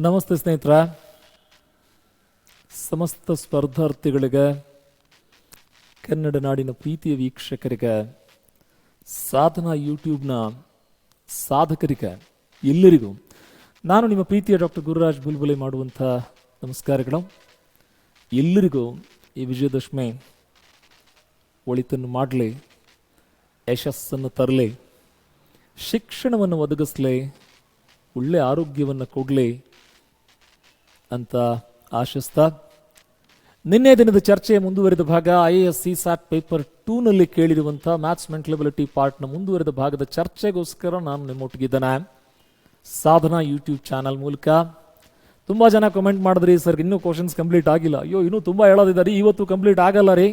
ನಮಸ್ತೆ ಸ್ನೇಹಿತರ, ಸಮಸ್ತ ಸ್ಪರ್ಧಾರ್ಥಿಗಳಿಗೆ, ಕನ್ನಡ ನಾಡಿನ ಪ್ರೀತಿಯ ವೀಕ್ಷಕರಿಗೆ, ಸಾಧನಾ ಯೂಟ್ಯೂಬ್ನ ಸಾಧಕರಿಗೆ ಎಲ್ಲರಿಗೂ ನಾನು ನಿಮ್ಮ ಪ್ರೀತಿಯ ಡಾಕ್ಟರ್ ಗುರುರಾಜ್ ಬುಲ್ಬುಲೆ ಮಾಡುವಂಥ ನಮಸ್ಕಾರಗಳು. ಎಲ್ಲರಿಗೂ ಈ ವಿಜಯದಶಮಿ ಒಳಿತನ್ನು ಮಾಡಲಿ, ಯಶಸ್ಸನ್ನು ತರಲಿ, ಶಿಕ್ಷಣವನ್ನು ಒದಗಿಸಲಿ, ಒಳ್ಳೆ ಆರೋಗ್ಯವನ್ನು ಕೊಡಲಿ ಅಂತ ಆಶಿಸ್ತಾ, ನಿನ್ನೆ ದಿನದ ಚರ್ಚೆಯ ಮುಂದುವರೆದ ಭಾಗ IAS CSAT ಪೇಪರ್ 2ನಲ್ಲಿ ಕೇಳಿರುವಂಥ ಮ್ಯಾಥ್ಸ್ ಮೆಂಟಲ್ ಎಬಿಲಿಟಿ ಪಾರ್ಟ್ನ ಮುಂದುವರೆದ ಭಾಗದ ಚರ್ಚೆಗೋಸ್ಕರ ನಾನು ನಿಮ್ಮೊಟ್ಟಿಗಿದ್ದೇನೆ ಸಾಧನಾ ಯೂಟ್ಯೂಬ್ ಚಾನಲ್ ಮೂಲಕ. ತುಂಬ ಜನ ಕಮೆಂಟ್ ಮಾಡಿದ್ರಿ, ಸರ್ ಇನ್ನೂ ಕ್ವಶನ್ಸ್ ಕಂಪ್ಲೀಟ್ ಆಗಿಲ್ಲ. ಅಯ್ಯೋ, ಇನ್ನೂ ತುಂಬ ಹೇಳೋದಿದ್ದಾರೆ, ಇವತ್ತು ಕಂಪ್ಲೀಟ್ ಆಗಲ್ಲ ರೀ.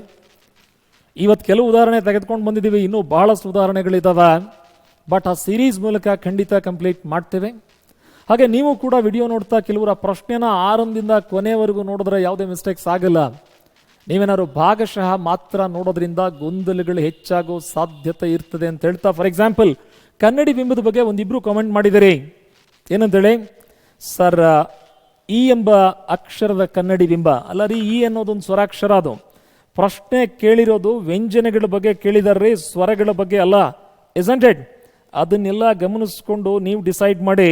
ಇವತ್ತು ಕೆಲವು ಉದಾಹರಣೆ ತೆಗೆದುಕೊಂಡು ಬಂದಿದ್ದೀವಿ, ಇನ್ನೂ ಬಹಳಷ್ಟು ಉದಾಹರಣೆಗಳಿದ್ದಾವೆ. ಬಟ್ ಆ ಸೀರೀಸ್ ಮೂಲಕ ಖಂಡಿತ ಕಂಪ್ಲೀಟ್ ಮಾಡ್ತೇವೆ. ಹಾಗೆ ನೀವು ಕೂಡ ವಿಡಿಯೋ ನೋಡ್ತಾ ಕೆಲವರ ಪ್ರಶ್ನೆನ ಆರಂಭದಿಂದ ಕೊನೆಯವರೆಗೂ ನೋಡಿದ್ರೆ ಯಾವುದೇ ಮಿಸ್ಟೇಕ್ಸ್ ಆಗಲ್ಲ. ನೀವೇನಾದ್ರು ಭಾಗಶಃ ಮಾತ್ರ ನೋಡೋದ್ರಿಂದ ಗೊಂದಲಗಳು ಹೆಚ್ಚಾಗೋ ಸಾಧ್ಯತೆ ಇರ್ತದೆ ಅಂತ ಹೇಳ್ತಾ, ಫಾರ್ ಎಕ್ಸಾಂಪಲ್ ಕನ್ನಡಿ ಬಿಂಬದ ಬಗ್ಗೆ ಒಂದಿಬ್ರು ಕಾಮೆಂಟ್ ಮಾಡಿದ್ದೀರಿ. ಏನಂತೇಳಿ, ಸರ್ ಇ ಎಂಬ ಅಕ್ಷರದ ಕನ್ನಡಿ ಬಿಂಬ ಅಲ್ಲ ರೀ, ಇ ಅನ್ನೋದೊಂದು ಸ್ವರಾಕ್ಷರ. ಅದು ಪ್ರಶ್ನೆ ಕೇಳಿರೋದು ವ್ಯಂಜನಗಳ ಬಗ್ಗೆ ಕೇಳಿದಾರ್ರಿ, ಸ್ವರಗಳ ಬಗ್ಗೆ ಅಲ್ಲ. Isn't it? ಅದನ್ನೆಲ್ಲ ಗಮನಿಸ್ಕೊಂಡು ನೀವು ಡಿಸೈಡ್ ಮಾಡಿ.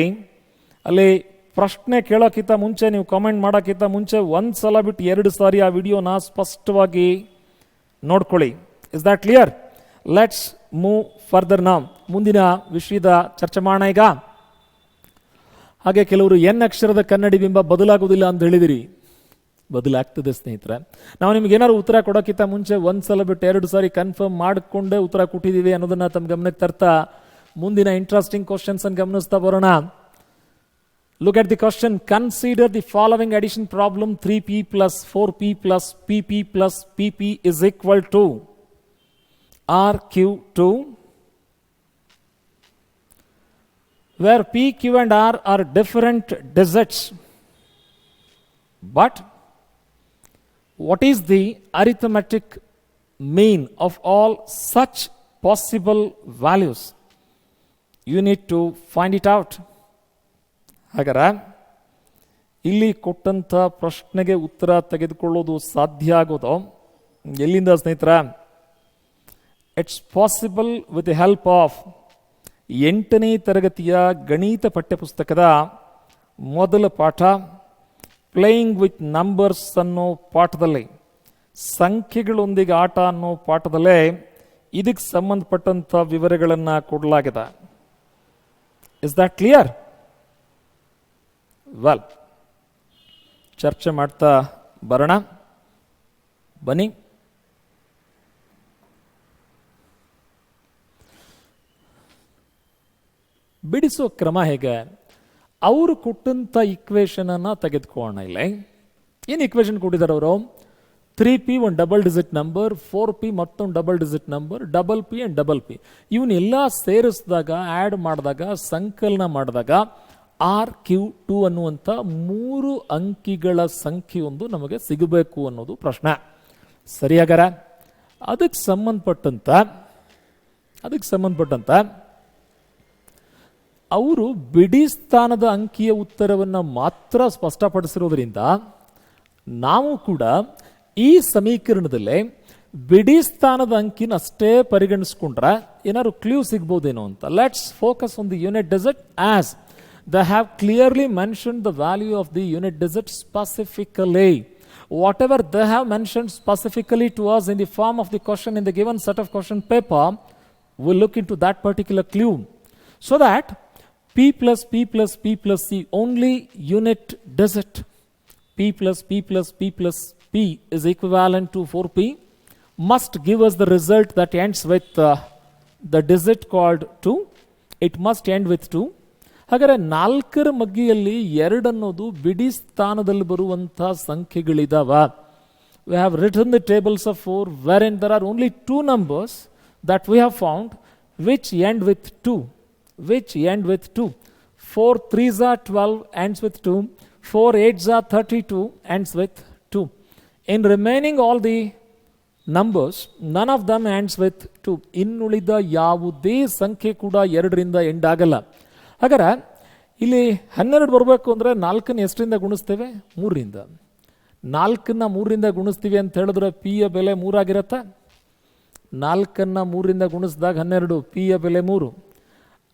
ಅಲ್ಲಿ ಪ್ರಶ್ನೆ ಕೇಳೋಕ್ಕಿಂತ ಮುಂಚೆ, ನೀವು ಕಾಮೆಂಟ್ ಮಾಡೋಕ್ಕಿಂತ ಮುಂಚೆ ಒಂದು ಸಲ ಬಿಟ್ಟು 2 ಸಾರಿ ಆ ವಿಡಿಯೋನ ಸ್ಪಷ್ಟವಾಗಿ ನೋಡ್ಕೊಳ್ಳಿ. Is that clear? Let's move further ನಾವು. ಮುಂದಿನ ವಿಷಯದ ಚರ್ಚೆ ಮಾಡೋಣ ಈಗ. ಹಾಗೆ ಕೆಲವರು ಎನ್ ಅಕ್ಷರದ ಕನ್ನಡಿ ಬಿಂಬ ಬದಲಾಗೋದಿಲ್ಲ ಅಂತ ಹೇಳಿದಿರಿ. ಬದಲಾಗ್ತದೆ ಸ್ನೇಹಿತರೆ. ನಾವು ನಿಮ್ಗೆ ಏನಾದ್ರು ಉತ್ತರ ಕೊಡೋಕ್ಕಿಂತ ಮುಂಚೆ ಒಂದು ಸಲ ಬಿಟ್ಟು 2 ಸಾರಿ ಕನ್ಫರ್ಮ್ ಮಾಡಿಕೊಂಡೇ ಉತ್ತರ ಕೊಟ್ಟಿದ್ದೀವಿ ಅನ್ನೋದನ್ನ ತಮ್ಮ ಗಮನಕ್ಕೆ ತರ್ತಾ ಮುಂದಿನ ಇಂಟ್ರೆಸ್ಟಿಂಗ್ ಕ್ವಶನ್ಸ್ ಅನ್ನು ಗಮನಿಸ್ತಾ ಬರೋಣ. Look at the question. Consider the following addition problem. 3p plus 4p plus pp plus pp is equal to rq2, where p, q and r are different digits. But what is the arithmetic mean of all such possible values? You need to find it out. ಹಾಗಾರ ಇಲ್ಲಿ ಕೊಟ್ಟಂಥ ಪ್ರಶ್ನೆಗೆ ಉತ್ತರ ತೆಗೆದುಕೊಳ್ಳೋದು ಸಾಧ್ಯ ಆಗೋದು ಎಲ್ಲಿಂದ ಸ್ನೇಹಿತರ? It's possible with the help of 8ನೇ ತರಗತಿಯ ಗಣಿತ ಪಠ್ಯಪುಸ್ತಕದ ಮೊದಲ ಪಾಠ ಪ್ಲೇಯಿಂಗ್ ವಿತ್ ನಂಬರ್ಸ್ ಅನ್ನೋ ಪಾಠದಲ್ಲಿ, ಸಂಖ್ಯೆಗಳೊಂದಿಗೆ ಆಟ ಅನ್ನೋ ಪಾಠದಲ್ಲೇ ಇದಕ್ಕೆ ಸಂಬಂಧಪಟ್ಟಂಥ ವಿವರಗಳನ್ನು ಕೊಡಲಾಗಿದೆ. Is that clear? ವೆಲ್, ಚರ್ಚೆ ಮಾಡ್ತಾ ಬರೋಣ ಬನ್ನಿ. ಬಿಡಿಸೋ ಕ್ರಮ ಹೇಗೆ? ಅವರು ಕೊಟ್ಟಂಥ ಇಕ್ವೇಶನ್ ಅನ್ನ ತೆಗೆದುಕೊಳ್ಳೋಣ. ಇಲ್ಲ, ಏನು ಇಕ್ವೇಶನ್ ಕೊಟ್ಟಿದ್ದಾರೆ ಅವರು? 3p ಒಂದು ಡಬಲ್ ಡಿಜಿಟ್ ನಂಬರ್, 4p ಮತ್ತೊಂದು double digit number, double p and double p ಇವನ್ನೆಲ್ಲ ಸೇರಿಸಿದಾಗ, ಆ್ಯಡ್ ಮಾಡಿದಾಗ, ಸಂಕಲನ ಮಾಡಿದಾಗ rq2 ಅನ್ನುವಂಥ 3 ಅಂಕಿಗಳ ಸಂಖ್ಯೆಯೊಂದು ನಮಗೆ ಸಿಗಬೇಕು ಅನ್ನೋದು ಪ್ರಶ್ನೆ. ಸರಿಯಾಗಾರ? ಅದಕ್ಕೆ ಸಂಬಂಧಪಟ್ಟಂತ ಅವರು ಬಿಡಿ ಸ್ಥಾನದ ಅಂಕಿಯ ಉತ್ತರವನ್ನು ಮಾತ್ರ ಸ್ಪಷ್ಟಪಡಿಸಿರೋದ್ರಿಂದ ನಾವು ಕೂಡ ಈ ಸಮೀಕರಣದಲ್ಲೇ ಬಿಡಿ ಸ್ಥಾನದ ಅಂಕಿನ ಅಷ್ಟೇ ಪರಿಗಣಿಸ್ಕೊಂಡ್ರೆ ಏನಾದ್ರು ಕ್ಲೂ ಸಿಗ್ಬೋದೇನೋ ಅಂತ. Let's focus on the unit digit as they have clearly mentioned the value of the unit digit specifically. Whatever they have mentioned specifically to us in the form of the question in the given set of question paper, we'll look into that particular clue. So that p plus p plus p plus c, only unit digit, p plus p plus p plus p is equivalent to 4p, must give us the result that ends with the digit called 2. It must end with 2. ಹಾಗಾದರೆ 4ರ ಮಗ್ಗಿಯಲ್ಲಿ 2 ಅನ್ನೋದು ಬಿಡಿ ಸ್ಥಾನದಲ್ಲಿ ಬರುವಂಥ ಸಂಖ್ಯೆಗಳಿದಾವ. We have written the tables of 4 wherein there are only 2 numbers that we have found which end with 2. 4 3s are 12 ends with 2. 4 8s are 32 ends with 2. In remaining all the numbers, none of them ends with 2. ಇನ್ನುಳಿದ ಯಾವುದೇ ಸಂಖ್ಯೆ ಕೂಡ 2ರಿಂದ end ಆಗಲ್ಲ. ಹಾಗಾದರೆ ಇಲ್ಲಿ 12 ಬರಬೇಕು ಅಂದರೆ 4ನ್ನು ಎಷ್ಟರಿಂದ ಗುಣಿಸ್ತೇವೆ? 3ರಿಂದ. 4ನ್ನು 3ರಿಂದ ಗುಣಿಸ್ತೀವಿ ಅಂತ ಹೇಳಿದ್ರೆ ಪಿ ಯ ಬೆಲೆ 3 ಆಗಿರತ್ತಾ? 4ನ್ನು 3ರಿಂದ ಗುಣಿಸಿದಾಗ 12, ಪಿ ಯ ಬೆಲೆ 3.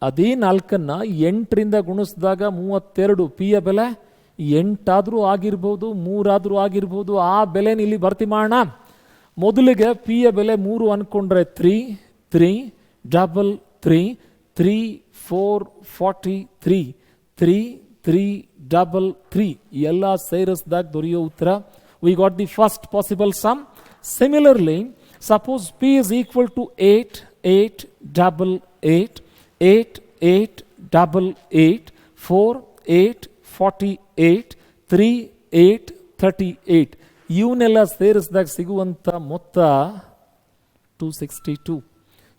ಅದೇ 4ನ್ನು 8ರಿಂದ ಗುಣಿಸಿದಾಗ 32, ಪಿ ಯ ಬೆಲೆ 8 ಆದರೂ ಆಗಿರ್ಬೋದು, 3 ಆದರೂ ಆಗಿರ್ಬೋದು. ಆ ಬೆಲೆನ ಇಲ್ಲಿ ಭರ್ತಿ ಮಾಡೋಣ. ಮೊದಲಿಗೆ ಪಿ ಯ ಬೆಲೆ 3 ಅಂದ್ಕೊಂಡ್ರೆ 3, 3, ಡಬಲ್ 3, 3, 4, 43, 3, 3, ಡಬಲ್ 3 ಎಲ್ಲ ಸೇರಿಸಿದಾಗ ದೊರೆಯೋ ಉತ್ತರ. We got the first possible sum. Similarly, suppose P is equal to 8, 8, double 8, 8, 8, double 8, 4, 8, 48, 3, 8, 38 ಇವನ್ನೆಲ್ಲ ಸೇರಿಸಿದಾಗ ಸಿಗುವಂಥ ಮೊತ್ತ 262.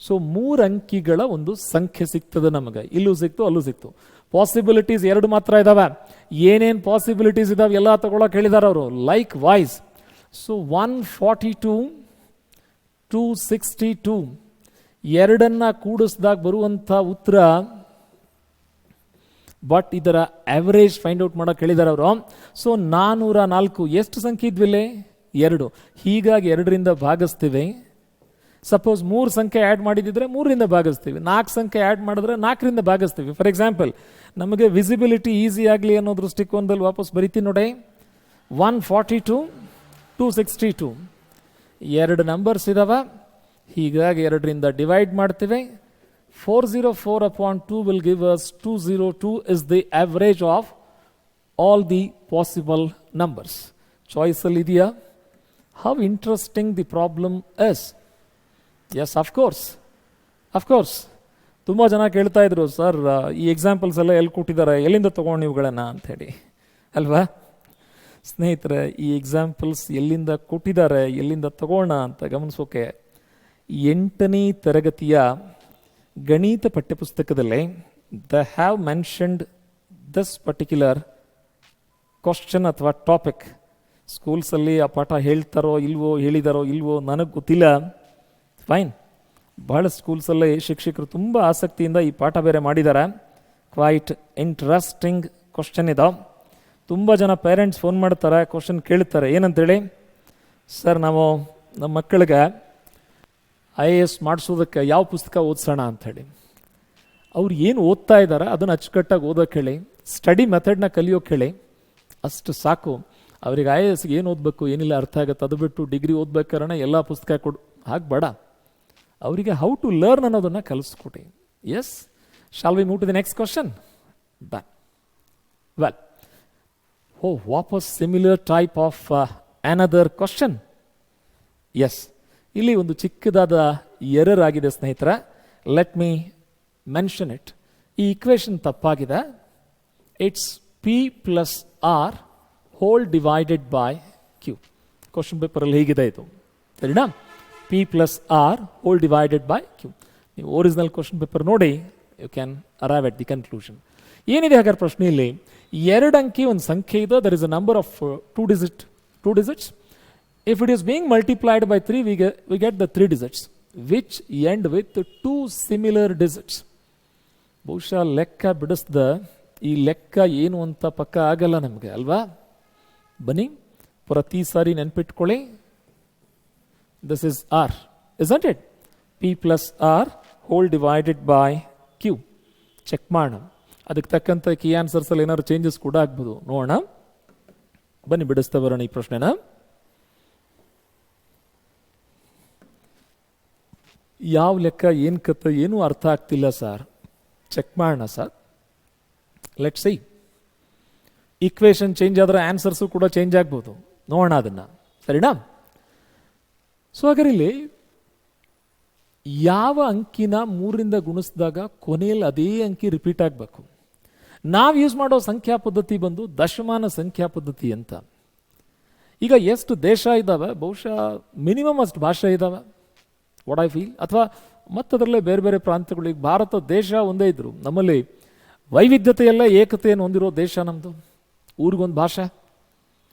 ಸೊ 3 ಅಂಕಿಗಳ ಒಂದು ಸಂಖ್ಯೆ ಸಿಗ್ತದೆ ನಮಗೆ. ಇಲ್ಲೂ ಸಿಕ್ತು, ಅಲ್ಲೂ ಸಿಕ್ತು. ಪಾಸಿಬಿಲಿಟೀಸ್ 2 ಮಾತ್ರ ಇದಾವೆ. ಏನೇನು ಪಾಸಿಬಿಲಿಟೀಸ್ ಇದಾವೆ ಎಲ್ಲ ತಗೊಳಕ್ಕೆ ಹೇಳಿದಾರೆ ಅವರು, ಲೈಕ್ ವೈಸ್. ಸೊ 142, 262 ಎರಡನ್ನ ಕೂಡಿಸಿದಾಗ ಬರುವಂಥ ಉತ್ತರ. ಬಟ್ ಇದರ ಆವರೇಜ್ ಫೈಂಡ್ ಔಟ್ ಮಾಡೋಕೆ ಹೇಳಿದ್ದಾರೆ ಅವರು. ಸೊ 404 ಎಷ್ಟು ಸಂಖ್ಯೆ ಇದ್ವಿಲ್ಲಿ? 2. ಹೀಗಾಗಿ 2ರಿಂದ ಭಾಗಿಸ್ತೀವಿ. ಸಪೋಸ್ 3 ಸಂಖ್ಯೆ ಆ್ಯಡ್ ಮಾಡಿದಿದ್ರೆ 3ರಿಂದ ಭಾಗಿಸ್ತೀವಿ. 4 ಸಂಖ್ಯೆ ಆ್ಯಡ್ ಮಾಡಿದ್ರೆ 4ರಿಂದ ಭಾಗಿಸ್ತೀವಿ. ಫಾರ್ ಎಕ್ಸಾಂಪಲ್, ನಮಗೆ ವಿಸಿಬಿಲಿಟಿ ಈಸಿ ಆಗಲಿ ಅನ್ನೋ ದೃಷ್ಟಿಕೋನದಲ್ಲಿ ವಾಪಸ್ ಬರಿತೀನಿ ನೋಡಿ. 142, 262 2 ನಂಬರ್ಸ್ ಇದಾವೆ. ಹೀಗಾಗಿ 2ರಿಂದ ಡಿವೈಡ್ ಮಾಡ್ತೀವಿ. 404 upon 2 will give us 202 is the average of all the possible numbers. Choice ಅಲ್ಲಿ ಇದೆಯಾ? How interesting the problem is. Yes, of course. ತುಂಬ ಜನ ಕೇಳ್ತಾ ಇದ್ರು, ಸರ್ ಈ ಎಕ್ಸಾಂಪಲ್ಸ್ ಎಲ್ಲ ಎಲ್ಲಿ ಕೊಟ್ಟಿದ್ದಾರೆ, ಎಲ್ಲಿಂದ ತೊಗೊಂಡು ಇವುಗಳನ್ನು ಅಂಥೇಳಿ ಅಲ್ವಾ? ಸ್ನೇಹಿತರೆ, ಈ ಎಕ್ಸಾಂಪಲ್ಸ್ ಎಲ್ಲಿಂದ ಕೊಟ್ಟಿದ್ದಾರೆ, ಎಲ್ಲಿಂದ ತಗೋಣ ಅಂತ ಗಮನಿಸೋಕೆ 8ನೇ ತರಗತಿಯ ಗಣಿತ ಪಠ್ಯಪುಸ್ತಕದಲ್ಲಿ they have mentioned this particular question ಅಥವಾ ಟಾಪಿಕ್. ಸ್ಕೂಲ್ಸಲ್ಲಿ ಆ ಪಾಠ ಹೇಳ್ತಾರೋ ಇಲ್ವೋ, ಹೇಳಿದಾರೋ ಇಲ್ವೋ ನನಗೆ ಗೊತ್ತಿಲ್ಲ. ಫೈನ್, ಬಹಳ ಸ್ಕೂಲ್ಸಲ್ಲಿ ಶಿಕ್ಷಕರು ತುಂಬ ಆಸಕ್ತಿಯಿಂದ ಈ ಪಾಠ ಬೇರೆ ಮಾಡಿದ್ದಾರೆ. ಕ್ವೈಟ್ ಇಂಟ್ರೆಸ್ಟಿಂಗ್ ಕ್ವಶನ್ ಇದಾವೆ. ತುಂಬ ಜನ ಪೇರೆಂಟ್ಸ್ ಫೋನ್ ಮಾಡ್ತಾರೆ, ಕ್ವಶನ್ ಕೇಳ್ತಾರೆ. ಏನಂತೇಳಿ, ಸರ್ ನಾವು ನಮ್ಮ ಮಕ್ಕಳಿಗೆ IAS ಮಾಡಿಸೋದಕ್ಕೆ ಯಾವ ಪುಸ್ತಕ ಓದಿಸೋಣ ಅಂಥೇಳಿ. ಅವ್ರು ಏನು ಓದ್ತಾ ಇದ್ದಾರೆ ಅದನ್ನು ಅಚ್ಚುಕಟ್ಟಾಗಿ ಓದೋಕೆ ಹೇಳಿ, ಸ್ಟಡಿ ಮೆಥಡ್ನ ಕಲಿಯೋಕೆ ಹೇಳಿ, ಅಷ್ಟು ಸಾಕು. ಅವ್ರಿಗೆ IASಗೆ ಏನು ಓದಬೇಕು ಏನಿಲ್ಲ ಅರ್ಥ ಆಗುತ್ತೆ. ಅದು ಬಿಟ್ಟು ಡಿಗ್ರಿ ಓದ್ಬೇಕಾದ್ರೆ ಎಲ್ಲ ಪುಸ್ತಕ ಕೊಡು ಹಾಗೆ ಬೇಡ. ಅವರಿಗೆ ಹೌ ಟು ಲರ್ನ್ ಅನ್ನೋದನ್ನು ಕಲಿಸ್ಕೊಡಿ. Yes, shall we move to the next question? Done. Well, ವಾಪಸ್ similar type of another question. Yes, ಇಲ್ಲಿ ಒಂದು ಚಿಕ್ಕದಾದ ಎರರ್ ಆಗಿದೆ ಸ್ನೇಹಿತರೆ. Let me mention it. ಈ ಇಕ್ವೇಶನ್ ತಪ್ಪಾಗಿದೆ. It's P plus R whole divided by Q. Question ಪೇಪರಲ್ಲಿ ಹೇಗಿದೆ ಇದು, ಸರಿನಾ? P plus R whole divided by Q. ನೀವು ಒರಿಜಿನಲ್ ಕ್ವಶನ್ ಪೇಪರ್ ನೋಡಿ, you can arrive at the conclusion. ಏನಿದೆ ಹಾಗಾದ್ರೆ ಪ್ರಶ್ನೆಯಲ್ಲಿ? 2 ಅಂಕಿ ಒಂದು ಸಂಖ್ಯೆ ಇದೆ. There is a number of 2 digits. If it is being multiplied by 3, we get the 3 digits which end with 2 similar digits. ಬಹುಶಃ ಲೆಕ್ಕ ಬಿಡಿಸ್ದ ಈ ಲೆಕ್ಕ ಏನು ಅಂತ ಪಕ್ಕ ಆಗಲ್ಲ ನಮಗೆ ಅಲ್ವಾ? ಬನ್ನಿ, ಪ್ರತಿ ಸಾರಿ ನೆನ್ಪಿಟ್ಕೊಳ್ಳಿ. This is R, isn't it? P plus R whole divided by Q. Check ಮಾಡೋಣ. ಅದಕ್ಕೆ ತಕ್ಕಂಥ ಕೀ ಆನ್ಸರ್ಸಲ್ಲಿ ಏನಾದ್ರು ಚೇಂಜಸ್ ಕೂಡ ಆಗ್ಬೋದು. ನೋಡೋಣ, ಬನ್ನಿ ಬಿಡಿಸ್ತಾ ಬರೋಣ ಈ ಪ್ರಶ್ನೆನ. ಯಾವ ಲೆಕ್ಕ, ಏನು ಕತೆ, ಏನೂ ಅರ್ಥ ಆಗ್ತಿಲ್ಲ ಸರ್. ಚೆಕ್ ಮಾಡೋಣ sir. Let see. Equation change ಆದರೆ ಆನ್ಸರ್ಸು ಕೂಡ ಚೇಂಜ್ ಆಗ್ಬೋದು. ನೋಡೋಣ ಅದನ್ನು, ಸರಿನಾ? ಸೊ ಹಾಗಾದ್ರೆ ಇಲ್ಲಿ ಯಾವ ಅಂಕಿನ 3ರಿಂದ ಗುಣಿಸಿದಾಗ ಕೊನೆಯಲ್ಲಿ ಅದೇ ಅಂಕಿ ರಿಪೀಟ್ ಆಗಬೇಕು. ನಾವು ಯೂಸ್ ಮಾಡೋ ಸಂಖ್ಯಾ ಪದ್ಧತಿ ಬಂದು ದಶಮಾನ ಸಂಖ್ಯಾ ಪದ್ಧತಿ ಅಂತ. ಈಗ ಎಷ್ಟು ದೇಶ ಇದ್ದಾವೆ? ಬಹುಶಃ ಮಿನಿಮಮ್ ಅಷ್ಟು ಭಾಷೆ ಇದ್ದಾವೆ, ವಾಟ್ ಐ ಫೀಲ್. ಅಥವಾ ಮತ್ತದರಲ್ಲೇ ಬೇರೆ ಬೇರೆ ಪ್ರಾಂತ್ಯಗಳಿಗೆ. ಭಾರತ ದೇಶ ಒಂದೇ ಇದ್ರು, ನಮ್ಮಲ್ಲಿ ವೈವಿಧ್ಯತೆಯಲ್ಲ ಏಕತೆಯನ್ನು ಹೊಂದಿರೋ ದೇಶ ನಮ್ಮದು. ಊರಿಗೊಂದು ಭಾಷೆ,